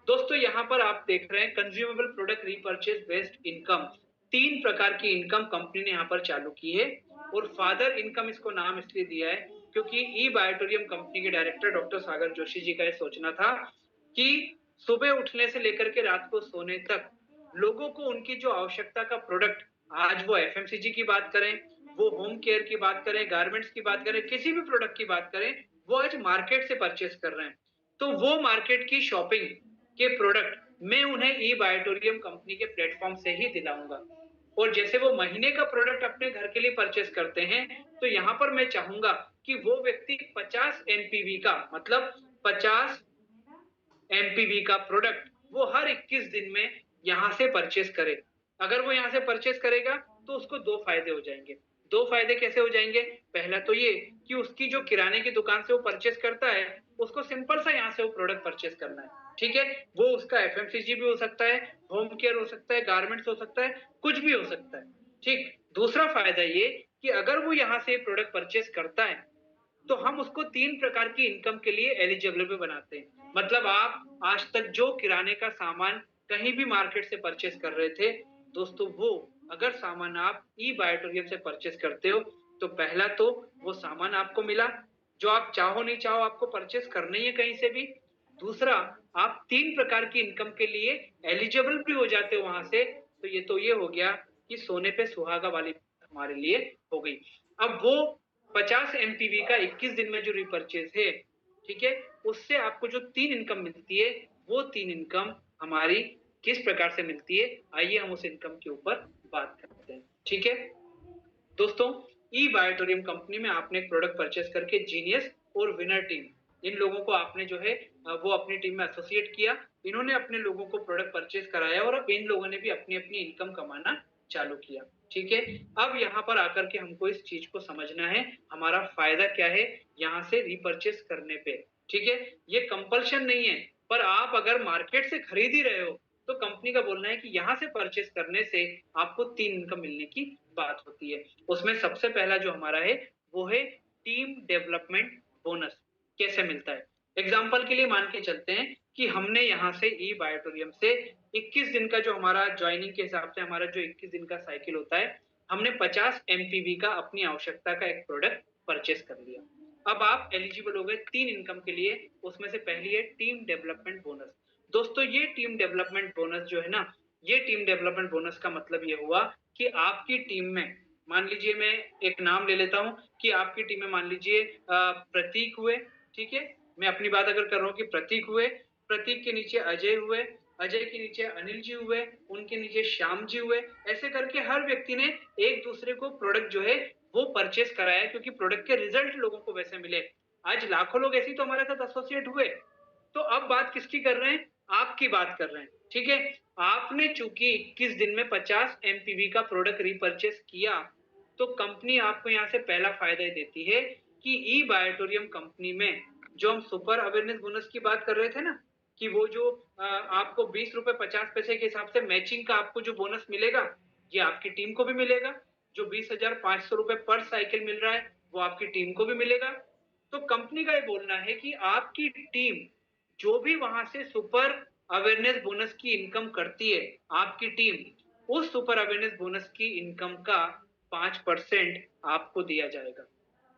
दोस्तों यहाँ पर आप देख रहे हैं consumable product repurchase based income, 3 प्रकार की इनकम कंपनी ने यहाँ पर चालू की है और फादर इनकम इसको नाम इसलिए दिया है क्योंकि ई बायोटोरियम कंपनी के डायरेक्टर डॉक्टर सागर जोशी जी का यह सोचना था कि सुबह उठने से लेकर के रात को सोने तक लोगों को उनकी जो आवश्यकता का प्रोडक्ट, आज वो एफएमसीजी की बात करें, वो होम केयर की बात करें, गारमेंट्स की बात करें, किसी भी प्रोडक्ट की बात करें, वो आज मार्केट से परचेस कर रहे हैं। तो वो मार्केट की शॉपिंग के प्रोडक्ट मैं उन्हें ई बायोटोरियम कंपनी के प्लेटफॉर्म से ही दिलाऊंगा। और जैसे वो महीने का प्रोडक्ट अपने घर के लिए परचेस करते हैं तो यहाँ पर मैं चाहूंगा कि वो व्यक्ति 50 एमपीवी का, मतलब 50 एमपीवी का प्रोडक्ट वो हर 21 दिन में यहां से परचेस करे। अगर वो यहां से परचेस करेगा तो उसको 2 फायदे हो जाएंगे। 2 फायदे कैसे हो जाएंगे? पहला तो ये कि उसकी जो किराने की दुकान से वो परचेस करता है उसको सिंपल सा यहाँ से वो प्रोडक्ट परचेस करना है। ठीक है, वो उसका एफएमसीजी भी हो सकता है, होम केयर हो सकता है, गारमेंट्स हो सकता है, कुछ भी हो सकता है। ठीक, दूसरा फायदा ये कि अगर वो यहाँ से प्रोडक्ट परचेस करता है तो हम उसको 3 प्रकार की इनकम के लिए एलिजिबल भी बनाते हैं। मतलब आप आज तक जो किराने का सामान कहीं भी मार्केट से परचेस कर रहे थे दोस्तों, वो अगर सामान आप ई बायोटोरियम से परचेस करते हो तो पहला तो वो सामान आपको मिला जो आप चाहो नहीं चाहो आपको परचेस करना ही है कहीं से भी। दूसरा, आप 3 प्रकार की इनकम के लिए एलिजिबल भी हो जाते हो वहां से। तो ये हो गया कि सोने पे सुहागा वाली हमारे लिए हो गई। अब वो 50 एमपीवी का 21 दिन में जो रिपर्चेज है, ठीक है, उससे आपको जो 3 इनकम मिलती है, वो 3 इनकम हमारी किस प्रकार से मिलती है, आइए हम उस इनकम के ऊपर बात करते हैं। ठीक है दोस्तों, ई बायोटोरियम कंपनी में आपने एक प्रोडक्ट परचेस करके जीनियस और विनर टीम, इन लोगों को आपने जो है वो अपनी टीम में एसोसिएट किया। इन्होंने अपने लोगों को प्रोडक्ट परचेस कराया और अब इन लोगों ने भी अपनी अपनी इनकम कमाना चालू किया। ठीक है, अब यहाँ पर आकर के हमको इस चीज को समझना है, हमारा फायदा क्या है यहाँ से रिपर्चेस करने पे। ठीक है, ये कंपल्शन नहीं है, पर आप अगर मार्केट से खरीद ही रहे हो तो कंपनी का बोलना है कि यहाँ से परचेस करने से आपको 3 इनकम मिलने की बात होती है। उसमें सबसे पहला जो हमारा है वो है टीम डेवलपमेंट बोनस। कैसे मिलता है? एग्जाम्पल के लिए मान के चलते हैं कि हमने यहाँ से ई बायोटोरियम से 21 दिन का जो हमारा ज्वाइनिंग के हिसाब से हमारा जो 21 दिन का साइकिल होता है, हमने 50 एमपीवी का अपनी आवश्यकता का एक प्रोडक्ट परचेस कर लिया। अब आप एलिजिबल हो गए 3 इनकम के लिए। उसमें से पहली है टीम डेवलपमेंट बोनस। दोस्तों, ये टीम डेवलपमेंट बोनस जो है ना, ये टीम डेवलपमेंट बोनस का मतलब ये हुआ कि आपकी टीम में, मान लीजिए मैं एक नाम ले लेता हूं कि आपकी टीम में मान लीजिए प्रतीक हुए। ठीक है, मैं अपनी बात अगर कर रहा हूँ कि प्रतीक हुए, प्रतीक के नीचे अजय हुए, अजय के नीचे अनिल जी हुए, उनके नीचे श्याम जी हुए। ऐसे करके हर व्यक्ति ने एक दूसरे को प्रोडक्ट जो है वो परचेस कराया, क्योंकि प्रोडक्ट के रिजल्ट लोगों को वैसे मिले। आज लाखों लोग ऐसे ही तो हमारे साथ एसोसिएट हुए। तो अब बात किसकी कर रहे हैं? आपकी बात कर रहे हैं। ठीक है, आपने चूंकि 21 दिन में 50 एमपीवी का प्रोडक्ट रिपर्चेस किया, तो कंपनी आपको यहाँ से पहला फायदा देती है कि ई बायोटोरियम कंपनी में जो हम सुपर अवेयरनेस बोनस की बात कर रहे थे ना, कि वो जो आपको 20 रुपए 50 पैसे के हिसाब से मैचिंग का आपको जो बोनस मिलेगा, ये आपकी टीम को भी मिलेगा। जो 20,500 रुपए पर साइकिल मिल रहा है, वो आपकी टीम को भी मिलेगा। तो कंपनी का ये बोलना है कि आपकी टीम जो भी वहां से सुपर अवेयरनेस बोनस की इनकम करती है, आपकी टीम उस सुपर अवेयरनेस बोनस की इनकम का 5% आपको दिया जाएगा।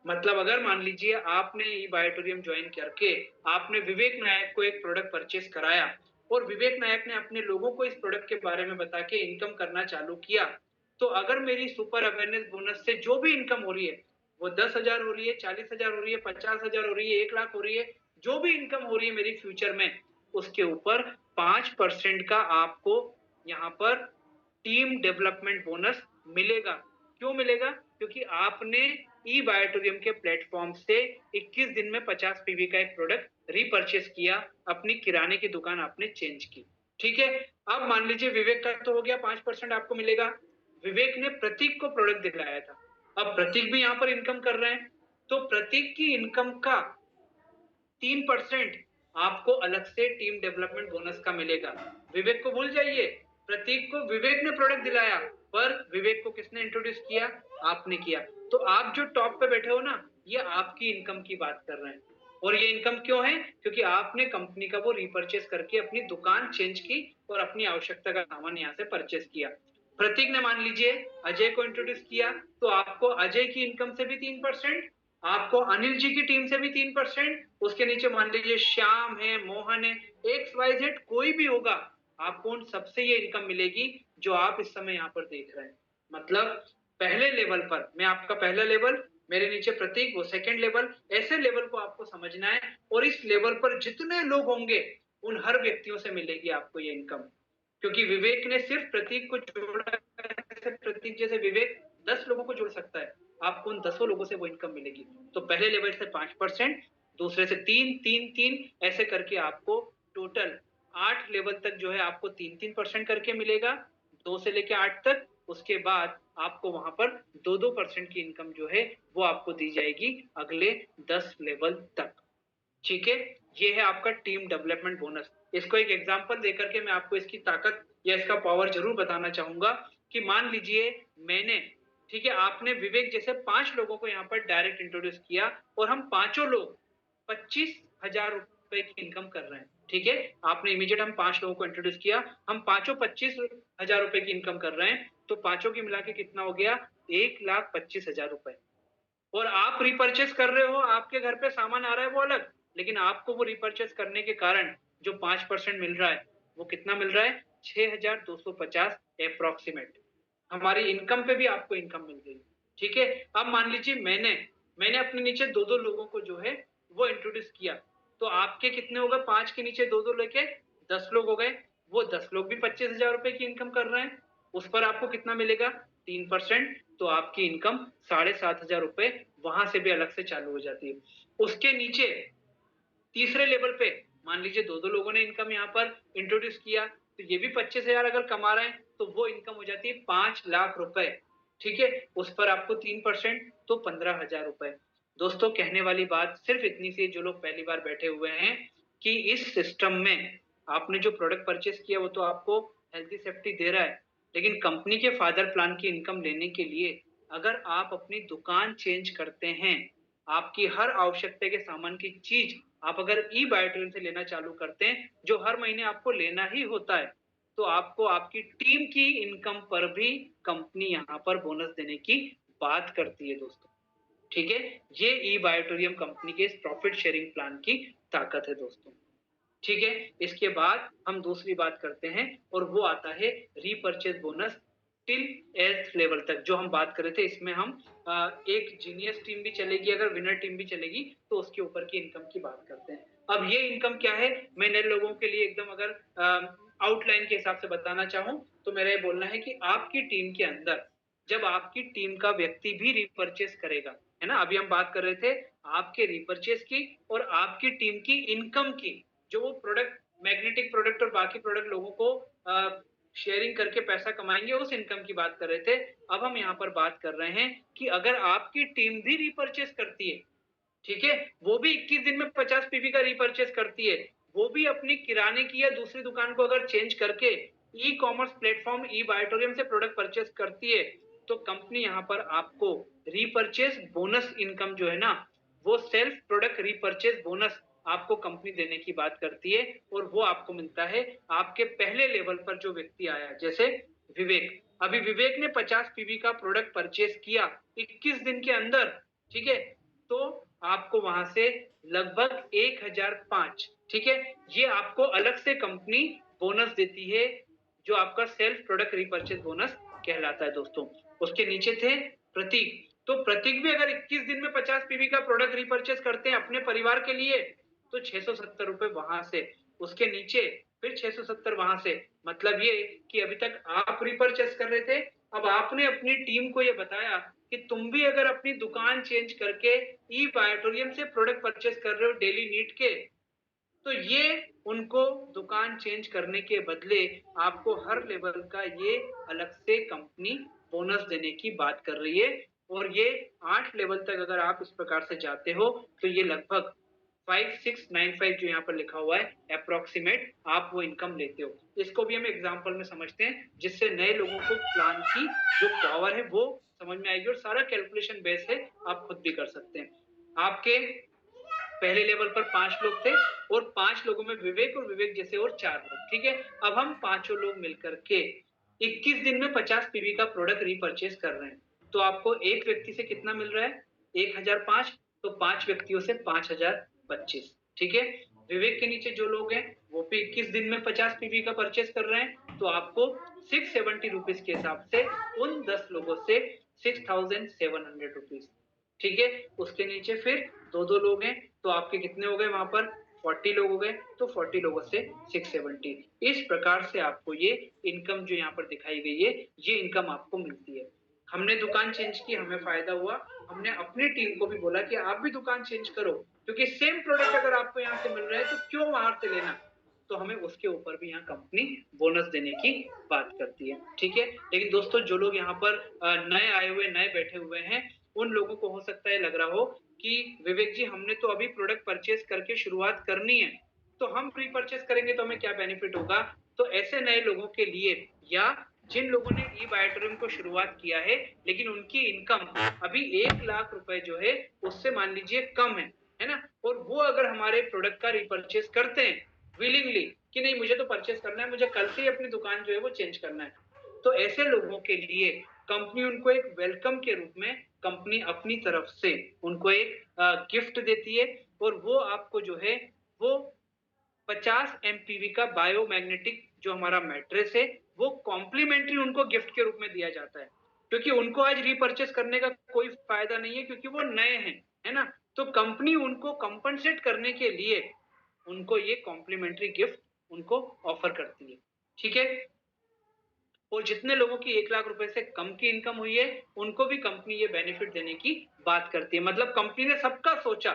मतलब अगर मान लीजिए आपने ये बायोटोरियम ज्वाइन करके आपने विवेक नायक को एक प्रोडक्ट परचेस कराया और विवेक नायक ने अपने लोगों को इस प्रोडक्ट के बारे में बता के इनकम करना चालू किया, तो अगर मेरी सुपर अवेयरनेस बोनस से जो भी इनकम हो रही है, वो 10,000 हो रही है, 40,000 हो रही है, 50,000 हो रही है, 1 लाख हो रही है, जो भी इनकम हो रही है मेरी फ्यूचर में, उसके ऊपर 5% का आपको यहाँ पर टीम डेवलपमेंट बोनस मिलेगा। क्यों मिलेगा? क्योंकि आपने ई बायोटोरियम के प्लेटफॉर्म से 21 दिन में 50 पीवी का एक प्रोडक्ट रिपर्चेस किया, अपनी किराने की दुकान आपने चेंज की। ठीक है, अब मान लीजिए विवेक का तो हो गया 5% आपको मिलेगा। विवेक ने प्रतीक को प्रोडक्ट दिलाया था, अब प्रतीक भी यहाँ पर इनकम कर रहे हैं, तो प्रतीक की इनकम का 3% आपको अलग से टीम डेवलपमेंट बोनस का मिलेगा। विवेक को भूल जाइए, प्रतीक को विवेक ने प्रोडक्ट दिलाया, पर विवेक को किसने इंट्रोड्यूस किया? आपने किया। तो आप जो टॉप पे बैठे हो ना, ये आपकी इनकम की बात कर रहे हैं। और ये इनकम क्यों है? क्योंकि आपने कंपनी का वो रिपर्चेस करके अपनी दुकान चेंज की और अपनी आवश्यकता का सामान यहाँ से परचेस किया। प्रतीक ने मान लीजिए अजय को इंट्रोड्यूस किया, तो आपको अजय की इनकम से भी 3%, आपको अनिल जी की टीम से भी 3%, उसके नीचे मान लीजिए श्याम है, मोहन है, XYZ कोई भी होगा, आपको उन सबसे ये इनकम मिलेगी जो आप इस समय यहाँ पर देख रहे हैं। मतलब पहले लेवल पर मैं आपका पहला लेवल, मेरे नीचे प्रतीक, वो सेकंड लेवल, ऐसे लेवल को आपको समझना है। और इस लेवल पर जितने लोग होंगे उन हर व्यक्तियों से मिलेगी आपको ये इनकम। क्योंकि विवेक ने सिर्फ प्रतीक को जोड़ा, प्रतीक जैसे विवेक 10 लोगों को जोड़ सकता है, आपको उन 10 लोगों से वो इनकम मिलेगी। तो पहले लेवल से 5%, दूसरे से 3 ऐसे करके आपको टोटल 8 लेवल तक जो है आपको 3% करके मिलेगा, 2 से लेके 8 तक। उसके बाद आपको वहां पर 2% की इनकम जो है वो आपको दी जाएगी अगले 10 लेवल तक। ठीक है, ये है आपका टीम डेवलपमेंट बोनस। इसको एक एग्जांपल देकर के मैं आपको इसकी ताकत या इसका पावर जरूर बताना चाहूंगा कि मान लीजिए मैंने, ठीक है, आपने विवेक जैसे 5 लोगों को यहाँ पर डायरेक्ट इंट्रोड्यूस किया और हम पांचों लोग 25,000 रुपए की इनकम कर रहे हैं। ठीक है, आपने इमीडिएट हम 5 लोगों को इंट्रोड्यूस किया, हम पांचों 25,000 रुपए की इनकम कर रहे हैं। तो पांचों की मिला के कितना हो गया, 1,25,000 रुपए। और आप रिपर्चेस कर रहे हो, आपके घर पे सामान आ रहा है वो अलग, लेकिन आपको वो रिपर्चेस करने के कारण जो 5% मिल रहा है वो कितना मिल रहा है, 6,250 अप्रोक्सीमेट। हमारी इनकम पे भी आपको इनकम मिल गई। ठीक है, अब मान लीजिए मैंने अपने नीचे दो दो लोगों को जो है वो इंट्रोड्यूस किया, तो आपके कितने हो गए, 5 के नीचे दो दो लेके 10 लोग हो गए। वो 10 लोग भी 25,000 रुपए की इनकम कर रहे हैं, उस पर आपको कितना मिलेगा, 3%। तो आपकी इनकम 7,500 रुपए वहां से भी अलग से चालू हो जाती है। उसके नीचे तीसरे लेवल पे मान लीजिए दो दो लोगों ने इनकम यहाँ पर इंट्रोड्यूस किया, तो ये भी 25,000 अगर कमा रहे हैं तो वो इनकम हो जाती है 5 लाख रुपए। ठीक है, उस पर आपको 3%, तो 15,000 रुपए। दोस्तों कहने वाली बात सिर्फ इतनी सी, जो लोग पहली बार बैठे हुए हैं, कि इस सिस्टम में आपने जो प्रोडक्ट परचेस किया वो तो आपको हेल्थी सेफ्टी दे रहा है, लेकिन कंपनी के फादर प्लान की इनकम लेने के लिए अगर आप अपनी दुकान चेंज करते हैं, आपकी हर आवश्यकता के सामान की चीज आप अगर ई बायोट्रिन से लेना चालू करते हैं, जो हर महीने आपको लेना ही होता है, तो आपको आपकी टीम की इनकम पर भी कंपनी यहाँ पर बोनस देने की बात करती है दोस्तों। ठीक है, ये ई बायोटोरियम कंपनी के इस प्रॉफिट शेयरिंग प्लान की ताकत है दोस्तों। ठीक है, इसके बाद हम दूसरी बात करते हैं और वो आता है repurchase bonus till 8th level तक। जो हम बात कर रहे थे, इसमें हम एक जीनियस टीम भी चलेगी, अगर विनर टीम भी चलेगी तो उसके ऊपर की इनकम की बात करते हैं। अब ये इनकम क्या है, मैं नए लोगों के लिए एकदम अगर आउटलाइन के हिसाब से बताना चाहूं तो मेरा ये बोलना है कि आपकी टीम के अंदर जब आपकी टीम का व्यक्ति भी रिपर्चेस करेगा, है ना, अभी हम बात कर रहे थे आपके रिपर्चेस की और आपकी टीम की इनकम की, जो वो प्रोडक्ट मैग्नेटिक प्रोडक्ट और बाकी प्रोडक्ट लोगों को शेयरिंग करके पैसा कमाएंगे, उस इनकम की बात कर रहे थे। अब हम यहाँ पर बात कर रहे हैं कि अगर आपकी टीम भी रिपर्चेस करती है, ठीक है, वो भी 21 दिन में 50 पीवी का रिपर्चेस करती है, वो भी अपनी किराने की या दूसरी दुकान को अगर चेंज करके ई कॉमर्स प्लेटफॉर्म ई बायोटोरियम से प्रोडक्ट परचेस करती है, तो कंपनी यहाँ पर आपको रीपरचेस बोनस इनकम जो है ना, वो सेल्फ प्रोडक्ट रीपरचेस बोनस आपको कंपनी देने की बात करती है। और वो आपको मिलता है आपके पहले लेवल पर जो व्यक्ति आया, जैसे विवेक। अभी विवेक ने 50 पीवी का प्रोडक्ट परचेस किया 21 दिन के अंदर, ठीक है, तो आपको वहां से लगभग 1,005, ठीक है, ये आपको अलग से कंपनी बोनस देती है, जो आपका सेल्फ प्रोडक्ट रिपर्चेज बोनस कहलाता है दोस्तों। उसके नीचे थे प्रतीक, तो प्रतीक भी अगर 21 दिन में 50 पीवी का प्रोडक्ट रिपर्चेज करते हैं अपने परिवार के लिए, तो 670 रुपए वहां से। उसके नीचे फिर 670 वहां से। मतलब ये कि अभी तक आप रिपर्चेज कर रहे थे, अब आपने अपनी टीम को ये बताया कि तुम भी अगर अपनी दुकान चेंज करके ई बायोटोरियम से प्रोडक्ट परचेज कर रहे हो डेली नीड के, तो ये उनको दुकान चेंज करने के बदले आपको हर लेवल का ये अलग से कंपनी बोनस देने की बात कर रही है। और ये 8 लेवल तक अगर आप इस प्रकार से जाते हो, तो ये लगभग 5695 जो यहाँ पर लिखा हुआ है अप्रोक्सीमेट, आप वो इनकम लेते हो। इसको भी हम एग्जांपल में समझते हैं, जिससे नए लोगों को प्लान की जो पावर है वो समझ में आएगी, और सारा कैलकुलेशन बेस है, आप खुद भी कर सकते हैं। आपके पहले लेवल पर 5 लोग थे, और 5 लोगों में विवेक और विवेक जैसे और 4 लोग, ठीक है। अब हम पांचों लोग मिलकर के 21 दिन में 50 पीवी का प्रोडक्ट रीपरचेज कर रहे हैं, तो आपको एक व्यक्ति से कितना मिल रहा है, 1,005, तो 5 व्यक्तियों से 5,025, ठीक है। विवेक के नीचे जो लोग हैं वो भी 21 दिन में 50 पीवी का परचेज कर रहे हैं, तो आपको 670 रुपीज के हिसाब से उन 10 लोगों से 6,700 रुपीज, ठीक है। उसके नीचे फिर दो दो लोग हैं, तो आपके कितने हो गए वहां पर, 40 लोग हो गए, तो 40 लोगों से 670। इस प्रकार से आपको ये इनकम जो यहाँ पर दिखाई गई है, ये इनकम आपको मिलती है। हमने दुकान चेंज की, हमें फायदा हुआ, हमने अपनी टीम को भी बोला कि आप भी दुकान चेंज करो, क्योंकि सेम प्रोडक्ट अगर आपको यहाँ से मिल रहा है तो क्यों बाहर से लेना, तो हमें उसके ऊपर भी यहाँ कंपनी बोनस देने की बात करती है, ठीक है। लेकिन दोस्तों जो लोग यहाँ पर नए आए हुए, नए बैठे हुए हैं, उन लोगों को हो सकता है लग रहा हो कि विवेक जी हमने तो अभी प्रोडक्ट परचेज करके शुरुआत करनी है, तो हम प्री परचेज करेंगे तो हमें क्या बेनिफिट होगा। तो ऐसे नए लोगों के लिए, या जिन लोगों ने ई बायोटोरियम को शुरुआत किया है लेकिन उनकी इनकम अभी 1 लाख रुपए जो है उससे मान लीजिए कम है ना, और वो अगर हमारे प्रोडक्ट का रिपर्चेज करते हैं विलिंगली कि नहीं मुझे तो परचेज करना है, मुझे कल से ही अपनी दुकान जो है वो चेंज करना है, तो ऐसे लोगों के लिए कंपनी उनको एक वेलकम के रूप में कंपनी अपनी तरफ से उनको एक गिफ्ट देती है, और वो आपको जो है वो 50 एमपीवी का बायोमैग्नेटिक जो हमारा मैट्रेस है वो कॉम्प्लीमेंट्री उनको गिफ्ट के रूप में दिया जाता है, क्योंकि उनको आज रीपर्चेस करने का कोई फायदा नहीं है क्योंकि वो नए हैं, है ना। तो कंपनी उनको कंपनसेट करने के लिए उनको ये कॉम्प्लीमेंट्री गिफ्ट उनको ऑफर करती है, ठीक है। और जितने लोगों की 1 लाख रुपए से कम की इनकम हुई है उनको भी कंपनी ये बेनिफिट देने की बात करती है। मतलब कंपनी ने सबका सोचा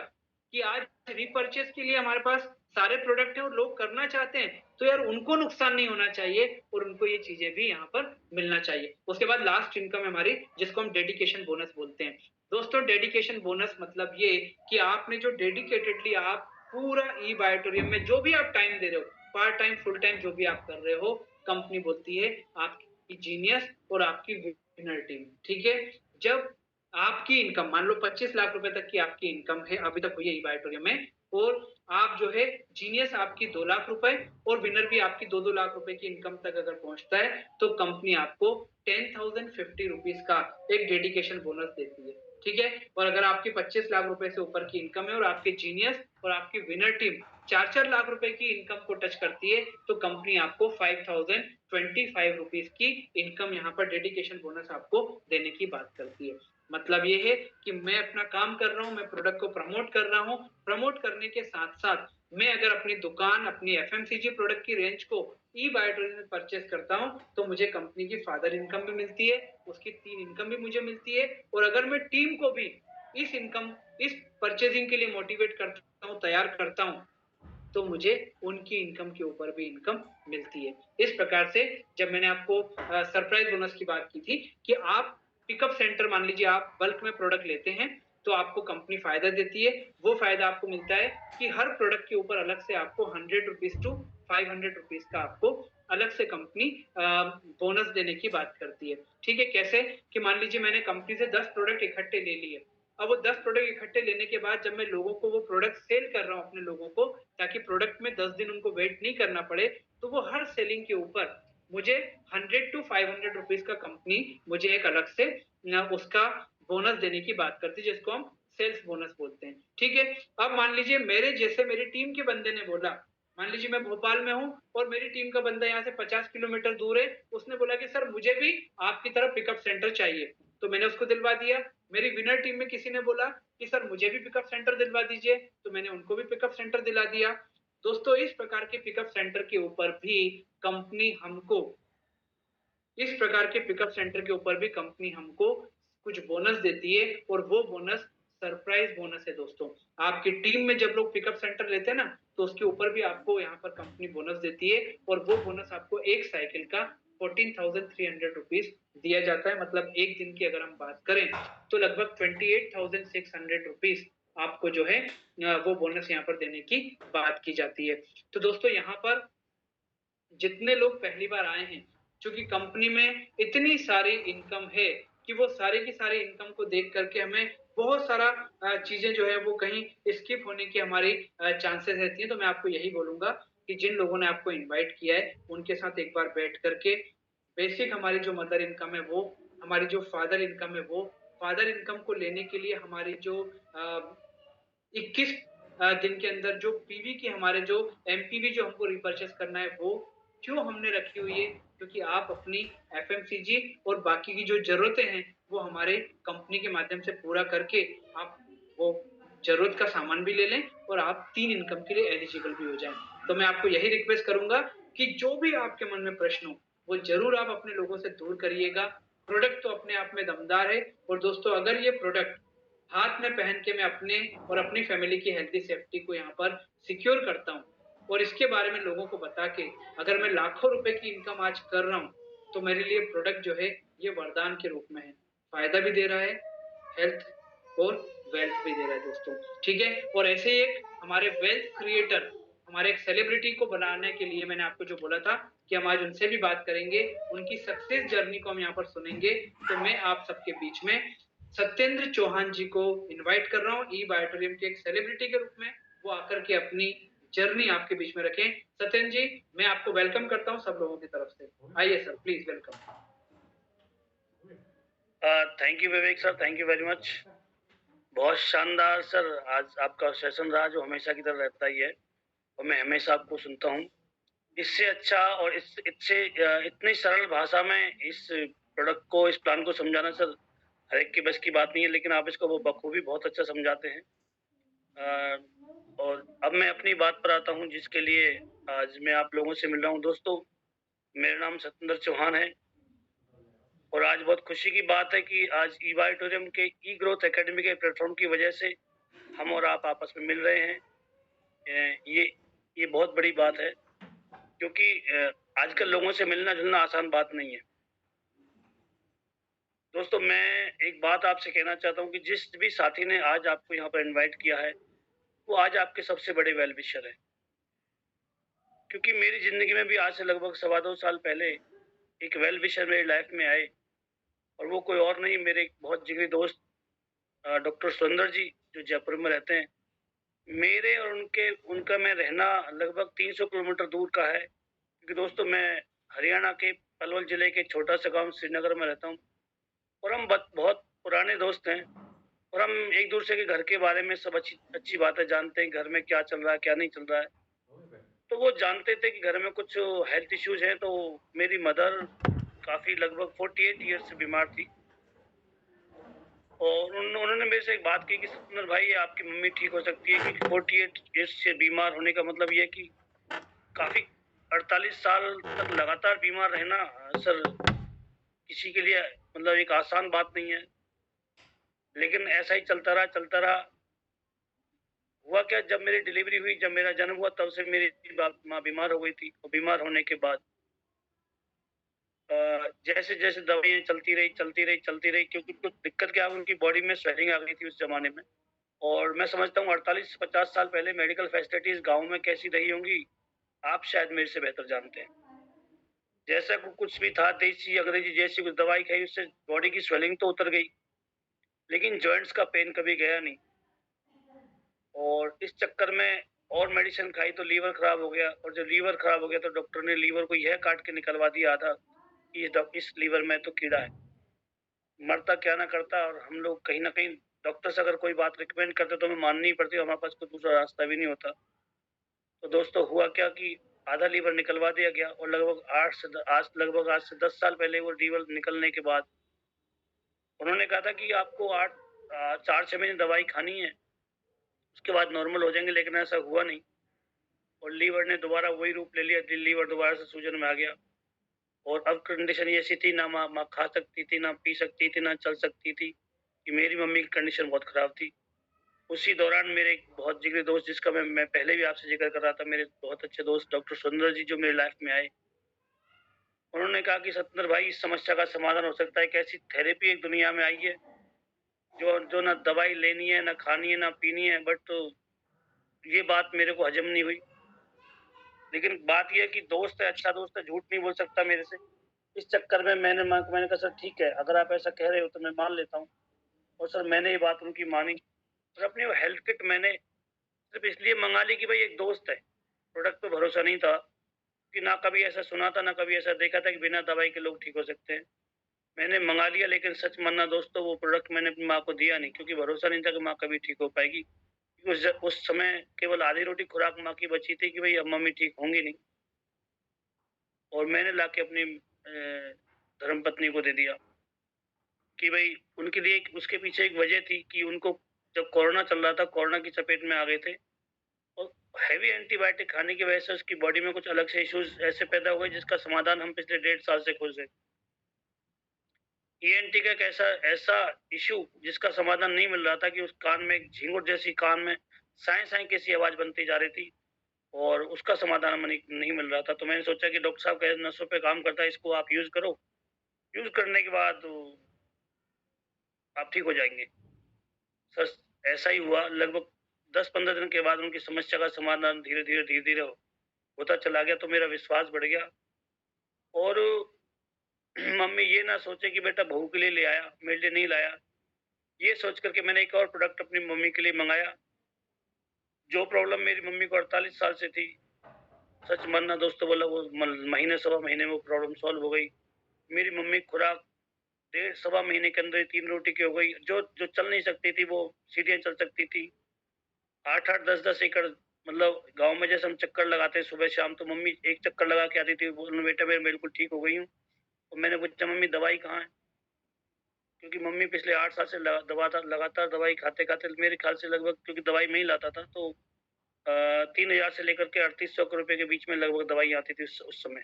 कि आज रीपर्चेस के लिए हमारे पास सारे प्रोडक्ट हैं और लोग करना चाहते हैं, तो यार उनको नुकसान नहीं होना चाहिए और उनको ये चीजें भी यहाँ पर मिलना चाहिए। उसके बाद लास्ट इनकम है हमारी, जिसको हम डेडिकेशन बोनस बोलते हैं। दोस्तों डेडिकेशन बोनस मतलब ये कि आपने जो डेडिकेटेडली आप पूरा ई बायोटोरियम में जो भी आप टाइम दे रहे हो, पार्ट टाइम फुल टाइम जो भी आप कर रहे हो, कंपनी बोलती है आपकी जीनियस और आपकी विनर टीम, ठीक है। जब आपकी इनकम मान लो 25 लाख रुपए तक की आपकी इनकम है अभी तक हुई है ई बायोटोरियम में, और आप जो है जीनियस आपकी 2 लाख रुपए और विनर भी आपकी 2-2 लाख रुपए की इनकम तक अगर पहुंचता है तो कंपनी आपको 10,050 रुपीज का एक डेडिकेशन बोनस देती है, ठीक है। और अगर आपकी 25 लाख रुपए से ऊपर की इनकम है और आपके जीनियस और आपकी विनर टीम 4-4 लाख रुपए की इनकम को टच करती है तो कंपनी आपको 5,025 रुपीज की इनकम यहाँ पर डेडिकेशन बोनस आपको देने की बात करती है। मतलब ये है कि मैं अपना काम कर रहा हूँ, मैं प्रोडक्ट को प्रमोट कर रहा हूँ, प्रमोट करने के साथ साथ मैं अगर अपनी दुकान अपनी एफएमसीजी प्रोडक्ट की रेंज को ई बायोटोरियम में परचेस करता हूँ तो मुझे कंपनी की फादर इनकम भी मिलती है, उसकी 3 इनकम भी मुझे मिलती है। और अगर मैं टीम को भी इस परचेजिंग के लिए मोटिवेट करता हूँ, तैयार करता हूँ, तो मुझे उनकी इनकम के ऊपर भी इनकम मिलती है। इस प्रकार से जब मैंने आपको सरप्राइज बोनस की बात की थी कि आप पिकअप सेंटर मान लीजिए आप बल्क में प्रोडक्ट लेते हैं तो आपको कंपनी फायदा देती है। वो फायदा आपको मिलता है कि हर प्रोडक्ट के ऊपर अलग से आपको 100 रुपीज टू 500 रुपीज का आपको अलग से कंपनी बोनस देने की बात करती है, ठीक है। कैसे कि मान लीजिए मैंने कंपनी से 10 प्रोडक्ट इकट्ठे ले लिए, अब वो 10 प्रोडक्ट इकट्ठे लेने के बाद जब मैं लोगों को वो प्रोडक्ट सेल कर रहा हूँ अपने लोगों को, ताकि प्रोडक्ट में 10 दिन उनको वेट नहीं करना पड़े, तो वो हर सेलिंग के ऊपर मुझे 100 टू 500 रुपीज का कंपनी मुझे एक अलग से उसका बोनस देने की बात करती है, जिसको हम सेल्स बोनस बोलते हैं, ठीक है। अब मान लीजिए मेरे जैसे मेरी टीम के बंदे ने बोला, मान लीजिए मैं भोपाल में हूँ और मेरी टीम का बंदा यहाँ से 50 किलोमीटर दूर है, उसने बोला कि सर मुझे भी आपकी तरफ पिकअप सेंटर चाहिए, तो मैंने उसको दिलवा दिया। मेरी विनर टीम में किसी ने बोला कि सर मुझे भी पिकअप सेंटर दिलवा दीजिए, तो मैंने उनको भी पिकअप सेंटर दिला दिया। दोस्तों इस प्रकार के पिकअप सेंटर के ऊपर भी कंपनी हमको इस प्रकार के पिकअप सेंटर के ऊपर भी कंपनी हमको कुछ बोनस देती है, और वो बोनस सरप्राइज बोनस है दोस्तों। आपकी टीम में जब लोग पिकअप सेंटर लेते हैं ना तो उसके ऊपर भी आपको यहाँ पर कंपनी बोनस देती है, और वो बोनस आपको एक साइकिल का 14,300 रुपीज दिया जाता है। मतलब एक दिन की अगर हम बात करें तो लगभग 28,600 रुपीज आपको जो है वो बोनस यहाँ पर देने की बात की जाती है। तो दोस्तों यहाँ पर जितने लोग पहली बार आए हैं, चूंकि कंपनी में इतनी सारी इनकम है कि वो सारी की सारी इनकम को देख करके हमें बहुत सारा चीजें जो है वो कहीं स्किप होने की हमारी चांसेस रहती हैं। तो मैं आपको यही बोलूंगा कि जिन लोगों ने आपको इनवाइट किया है उनके साथ एक बार बैठ करके बेसिक हमारी जो मदर इनकम है वो, हमारी जो फादर इनकम है वो, फादर इनकम को लेने के लिए हमारी जो 21 दिन के अंदर जो पीवी की हमारे जो एमपीवी जो हमको रिपर्चेस करना है वो क्यों हमने रखी हुई है, क्योंकि आप अपनी एफएमसीजी और बाकी की जो जरूरतें हैं वो हमारे कंपनी के माध्यम से पूरा करके आप वो जरूरत का सामान भी ले लें और आप 3 इनकम के लिए एलिजिबल भी हो जाएं। तो मैं आपको यही रिक्वेस्ट करूंगा कि जो भी आपके मन में प्रश्न हो वो जरूर आप अपने लोगों से दूर करिएगा। प्रोडक्ट तो अपने आप में दमदार है, और दोस्तों अगर ये प्रोडक्ट हाथ में पहन के मैं अपने और अपनी फैमिली की हेल्थी सेफ्टी को यहाँ पर सिक्योर करता हूँ और इसके बारे में लोगों को बता के अगर मैं लाखों रुपए की इनकम आज कर रहा हूँ, तो मेरे लिए प्रोडक्ट जो है ये वरदान के रूप में है, फायदा भी दे रहा है, हेल्थ और वेल्थ भी दे रहा है दोस्तों, ठीक है। और ऐसे ही एक हमारे वेल्थ क्रिएटर, हमारे एक सेलिब्रिटी को बनाने के लिए मैंने आपको जो बोला था कि हम आज उनसे भी बात करेंगे, उनकी सक्सेस जर्नी को हम यहाँ पर सुनेंगे। तो मैं आप सबके बीच में सत्येंद्र चौहान जी को इनवाइट कर रहा हूँ ई बायोटोरियम के एक सेलिब्रिटी के रूप में, वो आकर के अपनी जर्नी आपके बीच में रखें। सत्येंद्र जी मैं आपको वेलकम करता हूँ सब लोगों की तरफ से, आइए sir please welcome. Thank you Vivek sir, thank you very much. बहुत शानदार सर आज आपका सेशन रहा, जो हमेशा की तरह रहता ही है, और मैं हमेशा आपको सुनता हूँ। इससे अच्छा और इससे इतनी सरल भाषा में इस प्रोडक्ट को, इस प्लान को समझाना सर हर एक की बस की बात नहीं है, लेकिन आप इसको वो बखूबी बहुत अच्छा समझाते हैं। और अब मैं अपनी बात पर आता हूँ, जिसके लिए आज मैं आप लोगों से मिल रहा हूँ। दोस्तों, मेरा नाम सतेंद्र चौहान है, और आज बहुत खुशी की बात है कि आज ईवा ऑडिटोरियम के ई ग्रोथ एकेडमी के प्लेटफॉर्म की वजह से हम और आप आपस में मिल रहे हैं। ये बहुत बड़ी बात है, क्योंकि आजकल लोगों से मिलना जुलना आसान बात नहीं है। दोस्तों, मैं एक बात आपसे कहना चाहता हूँ कि जिस भी साथी ने आज आपको यहाँ पर इनवाइट किया है, वो आज आपके सबसे बड़े वेल विशर है। क्योंकि मेरी जिंदगी में भी आज से लगभग 2.25 साल पहले एक वेल विशर मेरी लाइफ में आए, और वो कोई और नहीं, मेरे एक बहुत जिगरी दोस्त डॉक्टर सुंदर जी, जो जयपुर में रहते हैं। मेरे और उनका मैं रहना लगभग 300 किलोमीटर दूर का है, क्योंकि दोस्तों मैं हरियाणा के पलवल जिले के छोटा सा गांव श्रीनगर में रहता हूँ, और हम बहुत पुराने दोस्त हैं, और हम एक दूसरे के घर के बारे में सब अच्छी अच्छी बातें जानते हैं, घर में क्या चल रहा है क्या नहीं चल रहा है। तो वो जानते थे कि घर में कुछ हेल्थ इश्यूज हैं, तो मेरी मदर काफी लगभग 48 ईयर से बीमार थी, और उन्होंने मेरे से एक बात की कि सत्येंद्र भाई, आपकी मम्मी ठीक हो सकती है, क्योंकि 48 ईयर्स से बीमार होने का मतलब ये है कि काफी 48 साल तक लगातार बीमार रहना सर किसी के लिए मतलब एक आसान बात नहीं है। लेकिन ऐसा ही चलता रहा। हुआ क्या, जब मेरी डिलीवरी हुई, जब मेरा जन्म हुआ, तब से मेरी माँ बीमार हो गई थी, और बीमार होने के बाद जैसे जैसे दवाइयाँ चलती रही, क्योंकि कुछ दिक्कत क्या, उनकी बॉडी में स्वेलिंग आ गई थी उस जमाने में। और मैं समझता हूँ 48-50 साल पहले मेडिकल फैसिलिटीज गाँव में कैसी रही होंगी, आप शायद मेरे से बेहतर जानते हैं। जैसा कुछ भी था, देसी अंग्रेजी जैसी कुछ दवाई खाई, उससे बॉडी की स्वेलिंग तो उतर गई, लेकिन जॉइंट्स का पेन कभी गया नहीं। और इस चक्कर में और मेडिसिन खाई तो लीवर खराब हो गया, और जब लीवर खराब हो गया तो डॉक्टर ने लीवर को यह काट के निकलवा दिया था कि इस लीवर में तो कीड़ा है, मरता क्या ना करता। और हम लोग कहीं ना कहीं डॉक्टर से अगर कोई बात रिकमेंड करते तो हमें माननी पड़ती, हमारे पास कोई दूसरा रास्ता भी नहीं होता। तो दोस्तों, हुआ क्या कि आधा लीवर निकलवा दिया गया, और लगभग 8 से 10 साल पहले वो लीवर निकलने के बाद उन्होंने कहा था कि आपको 4-6 महीने दवाई खानी है, उसके बाद नॉर्मल हो जाएंगे, लेकिन ऐसा हुआ नहीं, और लीवर ने दोबारा वही रूप ले लिया, लीवर दोबारा से सूजन में आ गया। और अब कंडीशन ऐसी थी, ना माँ खा सकती थी, ना पी सकती थी, ना चल सकती थी, कि मेरी मम्मी की कंडीशन बहुत खराब थी। उसी दौरान मेरे एक बहुत जिगरी दोस्त, जिसका मैं पहले भी आपसे जिक्र कर रहा था, मेरे बहुत अच्छे दोस्त डॉक्टर सुंदर जी, जो मेरी लाइफ में आए, उन्होंने कहा कि सत्येंद्र भाई, इस समस्या का समाधान हो सकता है। एक ऐसी थेरेपी एक दुनिया में आई है, जो जो ना दवाई लेनी है, ना खानी है, ना पीनी है। बट तो ये बात मेरे को हजम नहीं हुई, लेकिन बात यह है कि दोस्त है, अच्छा दोस्त है, झूठ नहीं बोल सकता मेरे से। इस चक्कर में मैंने कहा सर ठीक है, अगर आप ऐसा कह रहे हो तो मैं मान लेता हूँ। और सर मैंने ये बात उनकी मानी, और अपनी वो हेल्थ किट मैंने सिर्फ इसलिए मंगा ली कि भाई एक दोस्त है, प्रोडक्ट पे भरोसा नहीं था, कि ना कभी ऐसा सुना था, ना कभी ऐसा देखा था कि बिना दवाई के लोग ठीक हो सकते हैं। मैंने मंगा लिया, लेकिन सच मानना दोस्तों, वो प्रोडक्ट मैंने अपनी माँ को दिया नहीं, क्योंकि भरोसा नहीं था कि माँ कभी ठीक हो पाएगी। उस समय केवल आधी रोटी खुराक माँ की बची थी कि भाई अब मम्मी ठीक होंगी नहीं, और मैंने लाके अपनी धर्मपत्नी को दे दिया कि भाई उनके लिए उसके पीछे एक वजह थी कि उनको जब कोरोना चल रहा था, कोरोना की चपेट में आ गए थे, और हैवी एंटीबायोटिक खाने की वजह से उसकी बॉडी में कुछ अलग से इश्यूज ऐसे पैदा हुए, जिसका समाधान हम पिछले 1.5 साल से खोज रहे। ईएनटी का एक ऐसा ऐसा इशू जिसका समाधान नहीं मिल रहा था, कि उस कान में एक झींगुर जैसी कान में साए साए कैसी आवाज बनती जा रही थी, और उसका समाधान हमें नहीं मिल रहा था। तो मैंने सोचा कि डॉक्टर साहब कैसे नसों पे काम करता है, इसको आप यूज करो, यूज करने के बाद आप ठीक हो जाएंगे। सर ऐसा ही हुआ, लगभग 10-15 दिन के बाद उनकी समस्या का समाधान धीरे धीरे होता चला गया, तो मेरा विश्वास बढ़ गया। और मम्मी ये ना सोचे कि बेटा बहू के लिए ले आया, मेरे लिए नहीं लाया। ये सोच करके मैंने एक और प्रोडक्ट अपनी मम्मी के लिए मंगाया। जो प्रॉब्लम मेरी मम्मी को 48 साल से थी, सच मानना दोस्तों, बोला वो महीने 1.25 महीने में वो प्रॉब्लम सॉल्व हो गई। मेरी मम्मी खुराक डेढ़ सवा महीने के अंदर ही 3 रोटी की हो गई। जो जो चल नहीं सकती थी वो सीढ़ियाँ चल सकती थी। 8-8 10-10 एकड़ मतलब गाँव में जैसे हम चक्कर लगाते हैं सुबह-शाम, तो मम्मी एक चक्कर लगा के आती थी, बोले बेटा मैं बिल्कुल ठीक हो गई हूँ। और मैंने पूछा मम्मी दवाई कहाँ है? क्योंकि मम्मी पिछले 8 साल से लगातार दवाई खाते-खाते मेरे ख़्याल से लगभग, क्योंकि दवाई मैं ही लाता था, तो 3000 से लेकर के 3800 रुपए के बीच में लगभग दवाई आती थी उस समय।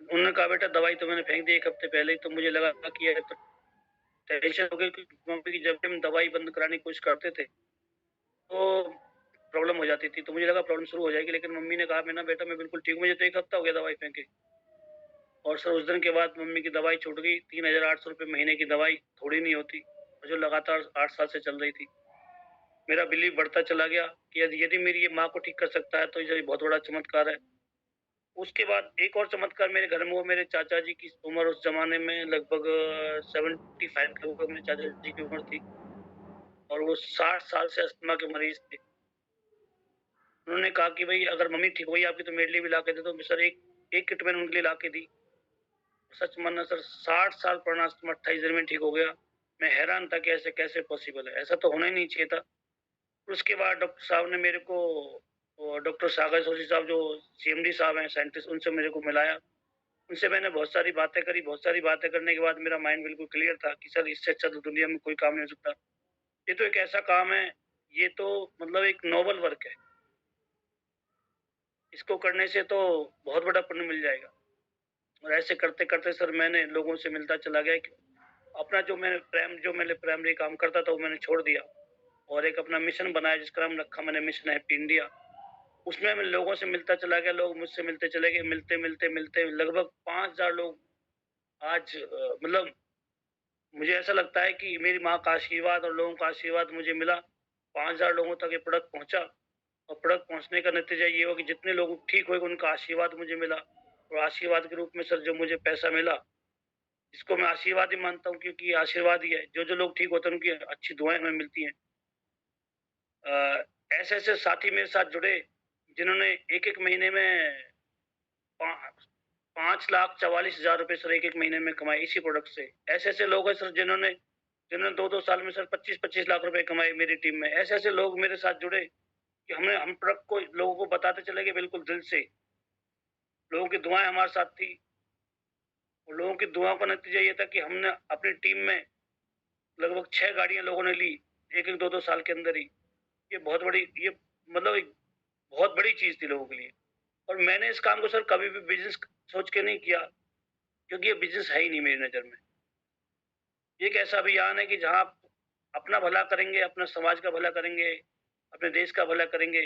उन्होंने कहा बेटा दवाई तो मैंने फेंक दी 1 हफ्ते पहले ही, तो मुझे लगा कि यार तो टेंशन हो गई, क्योंकि मम्मी की जब भी हम दवाई बंद कराने की कोशिश करते थे, तो प्रॉब्लम हो जाती थी। तो मुझे लगा प्रॉब्लम शुरू हो जाएगी, लेकिन मम्मी ने कहा मैं ना बेटा मैं बिल्कुल ठीक हूँ, मुझे तो 1 हफ्ता हो गया दवाई फेंके। और सर उस दिन के बाद मम्मी की दवाई छूट गई। 3800 रुपए महीने की दवाई थोड़ी नहीं होती, और जो लगातार 8 साल से चल रही थी। मेरा बिलीव बढ़ता चला गया कि यदि यदि मेरी ये माँ को ठीक कर सकता है, तो ये बहुत बड़ा चमत्कार है। उसके बाद एक और चमत्कार मेरे घर में हुआ। मेरे चाचा जी की उम्र उस ज़माने में लगभग 75 के ऊपर मेरे चाचा जी की उम्र थी, और वो 60 साल से अस्थमा के मरीज़ थे। उन्होंने कहा कि भई अगर मम्मी ठीक हुई आपकी तो मेरे लिए भी ला के दे दो। सर एक किट मैंने उनके लिए ला के दी। सच मानना सर 60 साल पुराना अस्थमा 28 दिन में ठीक हो गया। मैं हैरान था कि ऐसे कैसे पॉसिबल है? ऐसा तो होना ही नहीं चाहिए था। उसके बाद डॉक्टर साहब ने मेरे को डॉक्टर सागर जोशी साहब जो सीएमडी साहब हैं साइंटिस्ट, उनसे मेरे को मिलाया। उनसे मैंने बहुत सारी बातें करी। बहुत सारी बातें करने के बाद मेरा माइंड बिल्कुल क्लियर था कि सर इससे अच्छा तो दुनिया में कोई काम नहीं हो सकता। ये तो एक ऐसा काम है, ये तो मतलब एक नोबल वर्क है। इसको करने से तो बहुत बड़ा पुण्य मिल जाएगा। और ऐसे करते-करते सर मैंने लोगों से मिलता चला गया कि अपना जो मैंने प्राइमरी काम करता था वो मैंने छोड़ दिया, और एक अपना मिशन बनाया जिसका नाम रखा मैंने मिशन हैप्पी इंडिया। उसमें मैं लोगों से मिलता चला गया, लोग मुझसे मिलते चले गए, मिलते लगभग 5000 लोग आज मतलब मुझे ऐसा लगता है कि मेरी माँ का आशीर्वाद और लोगों का आशीर्वाद मुझे मिला। 5000 लोगों तक ये प्रोडक्ट पहुँचा, और प्रोडक्ट पहुँचने का नतीजा ये हुआ कि जितने लोग ठीक हुए उनका आशीर्वाद मुझे मिला, और आशीर्वाद के रूप में सर जो मुझे पैसा मिला, इसको मैं आशीर्वाद ही मानता हूँ, क्योंकि ये आशीर्वाद ही है। जो-जो लोग ठीक होते हैं उनकी अच्छी दुआएँ हमें मिलती हैं। ऐसे-ऐसे साथी मेरे साथ जुड़े जिन्होंने 1-1 महीने में पा 5,44,000 रुपए सर 1-1 महीने में कमाए इसी प्रोडक्ट से। ऐसे-ऐसे लोग हैं सर जिन्होंने जिन्होंने 2-2 साल में सर 25-25 लाख रुपए कमाए मेरी टीम में। ऐसे-ऐसे लोग मेरे साथ जुड़े कि हम प्रोडक्ट को लोगों को बताते चले गए बिल्कुल दिल से। लोगों की दुआएँ हमारे साथ थी, और लोगों की दुआओं का नतीजा ये था कि हमने अपनी टीम में लगभग 6 गाड़ियाँ लोगों ने ली, 1-1 2-2 साल के अंदर ही। ये मतलब एक बहुत बड़ी चीज़ थी लोगों के लिए। और मैंने इस काम को सर कभी भी बिज़नेस सोच के नहीं किया, क्योंकि ये बिज़नेस है ही नहीं मेरी नज़र में। ये एक ऐसा अभियान है कि जहाँ आप अपना भला करेंगे, अपना समाज का भला करेंगे, अपने देश का भला करेंगे।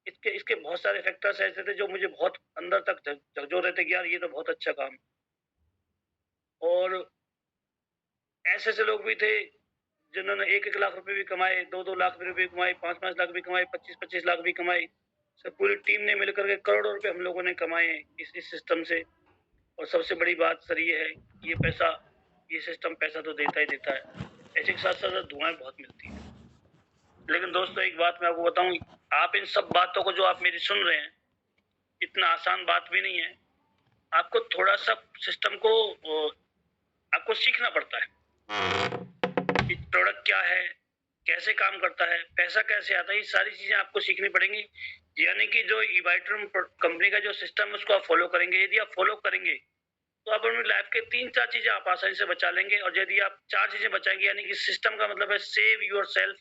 इसके इसके बहुत सारे फैक्टर्स ऐसे थे जो मुझे बहुत अंदर तक झकझोर रहे थे कि यार ये तो बहुत अच्छा काम है। और ऐसे-ऐसे लोग भी थे जिन्होंने 1-1 लाख रुपए भी कमाए, 2-2 लाख रुपए भी कमाए, 5-5 लाख भी कमाए, 25-25 लाख भी कमाए। सब पूरी टीम ने मिलकर के करोड़ों रुपए हम लोगों ने कमाए हैं इस सिस्टम से। और सबसे बड़ी बात सर ये है, ये पैसा ये सिस्टम पैसा तो देता ही देता है। ऐसे के साथ-साथ दुआएँ बहुत मिलती हैं। लेकिन दोस्तों एक बात मैं आपको बताऊँ, आप इन सब बातों को जो आप मेरी सुन रहे हैं, इतना आसान बात भी नहीं है। आपको थोड़ा-सा सिस्टम को आपको सीखना पड़ता है। कि प्रोडक्ट क्या है, कैसे काम करता है, पैसा कैसे आता है, ये सारी चीज़ें आपको सीखनी पड़ेंगी। यानी कि जो इवाइट्रम कंपनी का जो सिस्टम है उसको आप फ़ॉलो करेंगे। यदि आप फ़ॉलो करेंगे, तो आप अपनी लाइफ़ के 3-4 चीज़ें आप आसानी से बचा लेंगे, और यदि आप 4 चीज़ें बचाएँगे, यानी कि सिस्टम का मतलब है save yourself,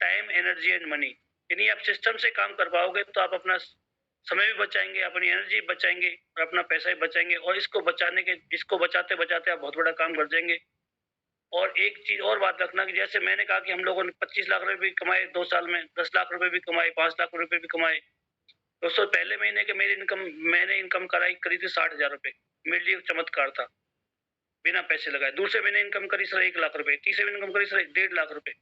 time, energy and money. यानी आप सिस्टम से काम कर पाओगे तो आप अपना समय भी बचाएँगे, अपनी एनर्जी बचाएँगे, और अपना पैसा भी बचाएँगे, और इसको बचाते-बचाते आप बहुत बड़ा काम कर जाएँगे। और एक चीज़ और बात रखना कि जैसे मैंने कहा कि हम लोगों ने 25 लाख रुपए भी कमाए 2 साल में, 10 लाख रुपए भी कमाए, 5 लाख रुपए भी कमाए। दोस्तों पहले महीने के मैंने इनकम कराई करी थी 60,000 रुपए। मेरे लिए एक चमत्कार था, बिना पैसे लगाए। दूसरे महीने इनकम करी सर 1 लाख रुपए, तीसरे महीने इनकम करी सर 1.5 लाख रुपए।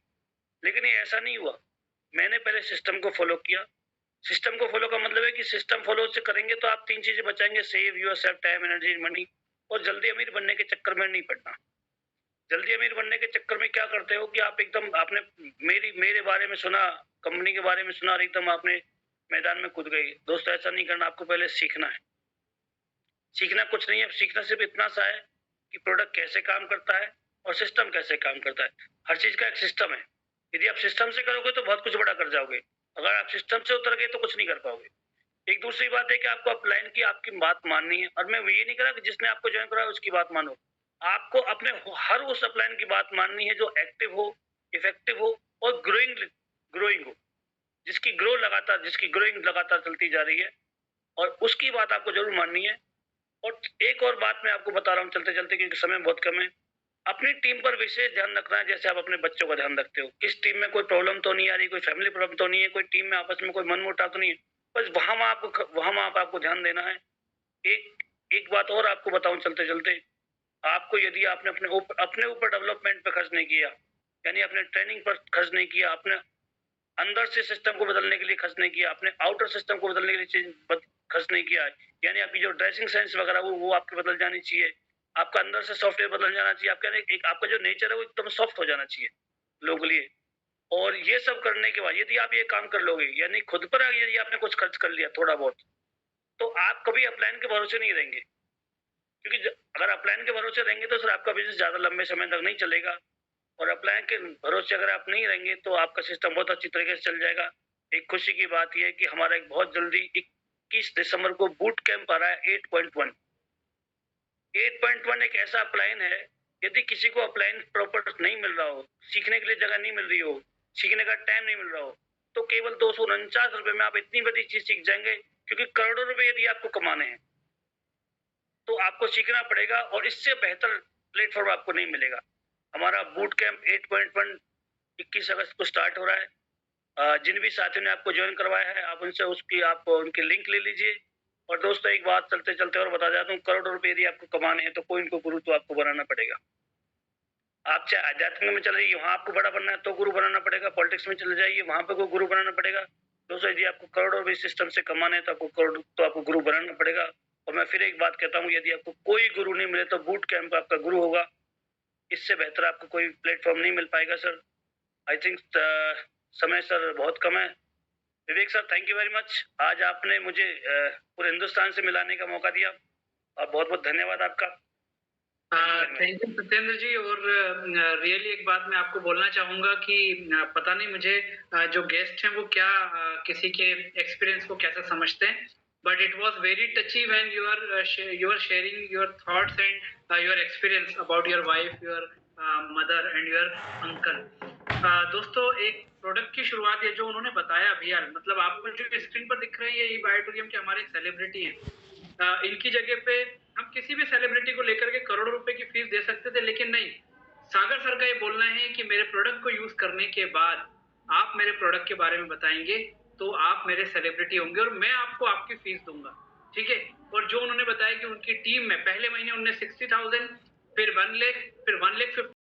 लेकिन ये ऐसा नहीं हुआ। मैंने पहले सिस्टम को फ़ॉलो किया। सिस्टम को फ़ॉलो का मतलब है कि सिस्टम फ़ॉलो से करेंगे तो आप 3 चीज़ें बचाएँगे, save yourself, time, energy, money. और जल्दी अमीर बनने के चक्कर में नहीं पड़ना। जल्दी अमीर बनने के चक्कर में क्या करते हो कि आप एकदम आपने मेरे बारे में सुना, कंपनी के बारे में सुना, और एकदम आपने मैदान में कूद गए। दोस्तों ऐसा नहीं करना, आपको पहले सीखना है। सीखना कुछ नहीं है, सीखना सिर्फ़ इतना सा है कि प्रोडक्ट कैसे काम करता है और सिस्टम कैसे काम करता है। हर चीज़ का एक सिस्टम है। यदि आप सिस्टम से करोगे तो बहुत कुछ बड़ा कर जाओगे। अगर आप सिस्टम से उतर गए तो कुछ नहीं कर पाओगे। एक दूसरी बात है कि आपको अपलाइन की आपकी बात माननी है और मैं ये नहीं कह रहा कि जिसने आपको जॉइन करा उसकी बात मानो। आपको अपने हर उस अपलाइन की बात माननी है जो एक्टिव हो, इफेक्टिव हो और ग्रोइंग हो। जिसकी ग्रोइंग लगातार चलती जा रही है और उसकी बात आपको ज़रूर माननी है। और एक और बात मैं आपको बता रहा हूँ चलते-चलते क्योंकि समय बहुत कम है। अपनी टीम पर विशेष ध्यान रखना है जैसे आप अपने बच्चों का ध्यान रखते हो। किस टीम में कोई प्रॉब्लम तो नहीं आ रही, कोई फैमिली प्रॉब्लम तो नहीं है, कोई टीम में आपस में कोई मनमुटाव तो नहीं है। बस वहाँ आपको ध्यान देना है। एक एक बात और आपको बताऊँ चलते-चलते, आपको यदि आपने अपने ऊपर डेवलपमेंट पे खर्च नहीं किया, यानी अपने ट्रेनिंग पर खर्च नहीं किया, अपने अंदर से सिस्टम को बदलने के लिए खर्च नहीं किया, अपने आउटर सिस्टम को बदलने के लिए खर्च नहीं किया है, यानी आपकी जो ड्रेसिंग सेंस वगैरह वो आपकी बदल जानी चाहिए। आपका अंदर से सॉफ्टवेयर बदल जाना चाहिए। आपका जो नेचर है वो एकदम सॉफ्ट हो जाना चाहिए लोगों के लिए। और ये सब करने के बाद यदि आप ये काम कर लोगे, यानी खुद पर यदि आपने कुछ खर्च कर लिया थोड़ा बहुत, तो आप कभी अपलाइन के भरोसे नहीं रहेंगे। क्योंकि अगर अपलाइन के भरोसे रहेंगे तो सर आपका बिज़नेस ज़्यादा लंबे समय तक नहीं चलेगा। और अपलाइन के भरोसे अगर आप नहीं रहेंगे तो आपका सिस्टम बहुत अच्छी तरीके से चल जाएगा। एक खुशी की बात ये है कि हमारा एक बहुत जल्दी 21 दिसंबर को बूट कैंप आ रहा है 8.1। 8.1 एक ऐसा अपलाइन है, यदि किसी को अपलाइन प्रॉपर नहीं मिल रहा हो, सीखने के लिए जगह नहीं मिल रही हो, सीखने का टाइम नहीं मिल रहा हो, तो केवल 249 रुपए में आप इतनी बड़ी चीज़ सीख जाएँगे क्योंकि करोड़ों रुपए यदि आपको कमाने हैं, तो आपको सीखना पड़ेगा और इससे बेहतर प्लेटफ़ॉर्म आपको नहीं मिलेगा। हमारा बूट कैंप 8.1 21 अगस्त को स्टार्ट हो रहा है। जिन भी साथियों ने आपको जॉइन करवाया है, आप उनकी लिंक ले लीजिए। और दोस्तों एक बात चलते-चलते और बता जाता हूँ, करोड़ों रुपए यदि आपको कमाने हैं तो कोई इनको गुरु तो आपको बनाना पड़ेगा। आप चाहे आध्यात्मिक में चले जाइए, वहाँ आपको बड़ा बनना है तो गुरु बनाना पड़ेगा, पॉलिटिक्स में चले जाइए, वहाँ पे कोई गुरु बनाना पड़ेगा। दोस्तों यदि आपको करोड़ों रुपए सिस्टम से कमाने हैं तो आपको गुरु बनाना पड़ेगा। और मैं फिर एक बात कहता हूँ, यदि आपको कोई गुरु नहीं मिले तो बूट कैंप आपका गुरु होगा। इससे बेहतर आपको कोई प्लेटफ़ॉर्म नहीं मिल पाएगा सर। आई थिंक समय सर बहुत कम है। Vivek sir thank you very much. आज आपने मुझे पूरे हिंदुस्तान से मिलाने का मौका दिया और बहुत-बहुत धन्यवाद आपका। थैंक यू सत्येंद्र जी। और रियली एक बात मैं आपको बोलना चाहूँगा कि पता नहीं मुझे जो गेस्ट हैं वो क्या किसी के एक्सपीरियंस को कैसे समझते हैं, but it was very touchy when you are sharing your thoughts and your experience about your wife, your mother and your uncle. दोस्तों एक प्रोडक्ट की शुरुआत है जो उन्होंने बताया अभी यार, मतलब आपको जो स्क्रीन पर दिख रहे हैं ये बायोटोरियम के हमारे एक सेलिब्रिटी हैं। इनकी जगह पे हम किसी भी सेलिब्रिटी को लेकर के करोड़ों रुपए की फीस दे सकते थे, लेकिन नहीं, सागर सर का ये बोलना है कि मेरे प्रोडक्ट को यूज करने के बाद आप मेरे प्रोडक्ट के बारे में बताएंगे तो आप मेरे सेलिब्रिटी होंगे और मैं आपको आपकी फीस दूंगा, ठीक है। और जो उन्होंने बताया कि उनकी टीम में पहले महीने उन्होंने 60,000, फिर 1 लाख, फिर 1,50,000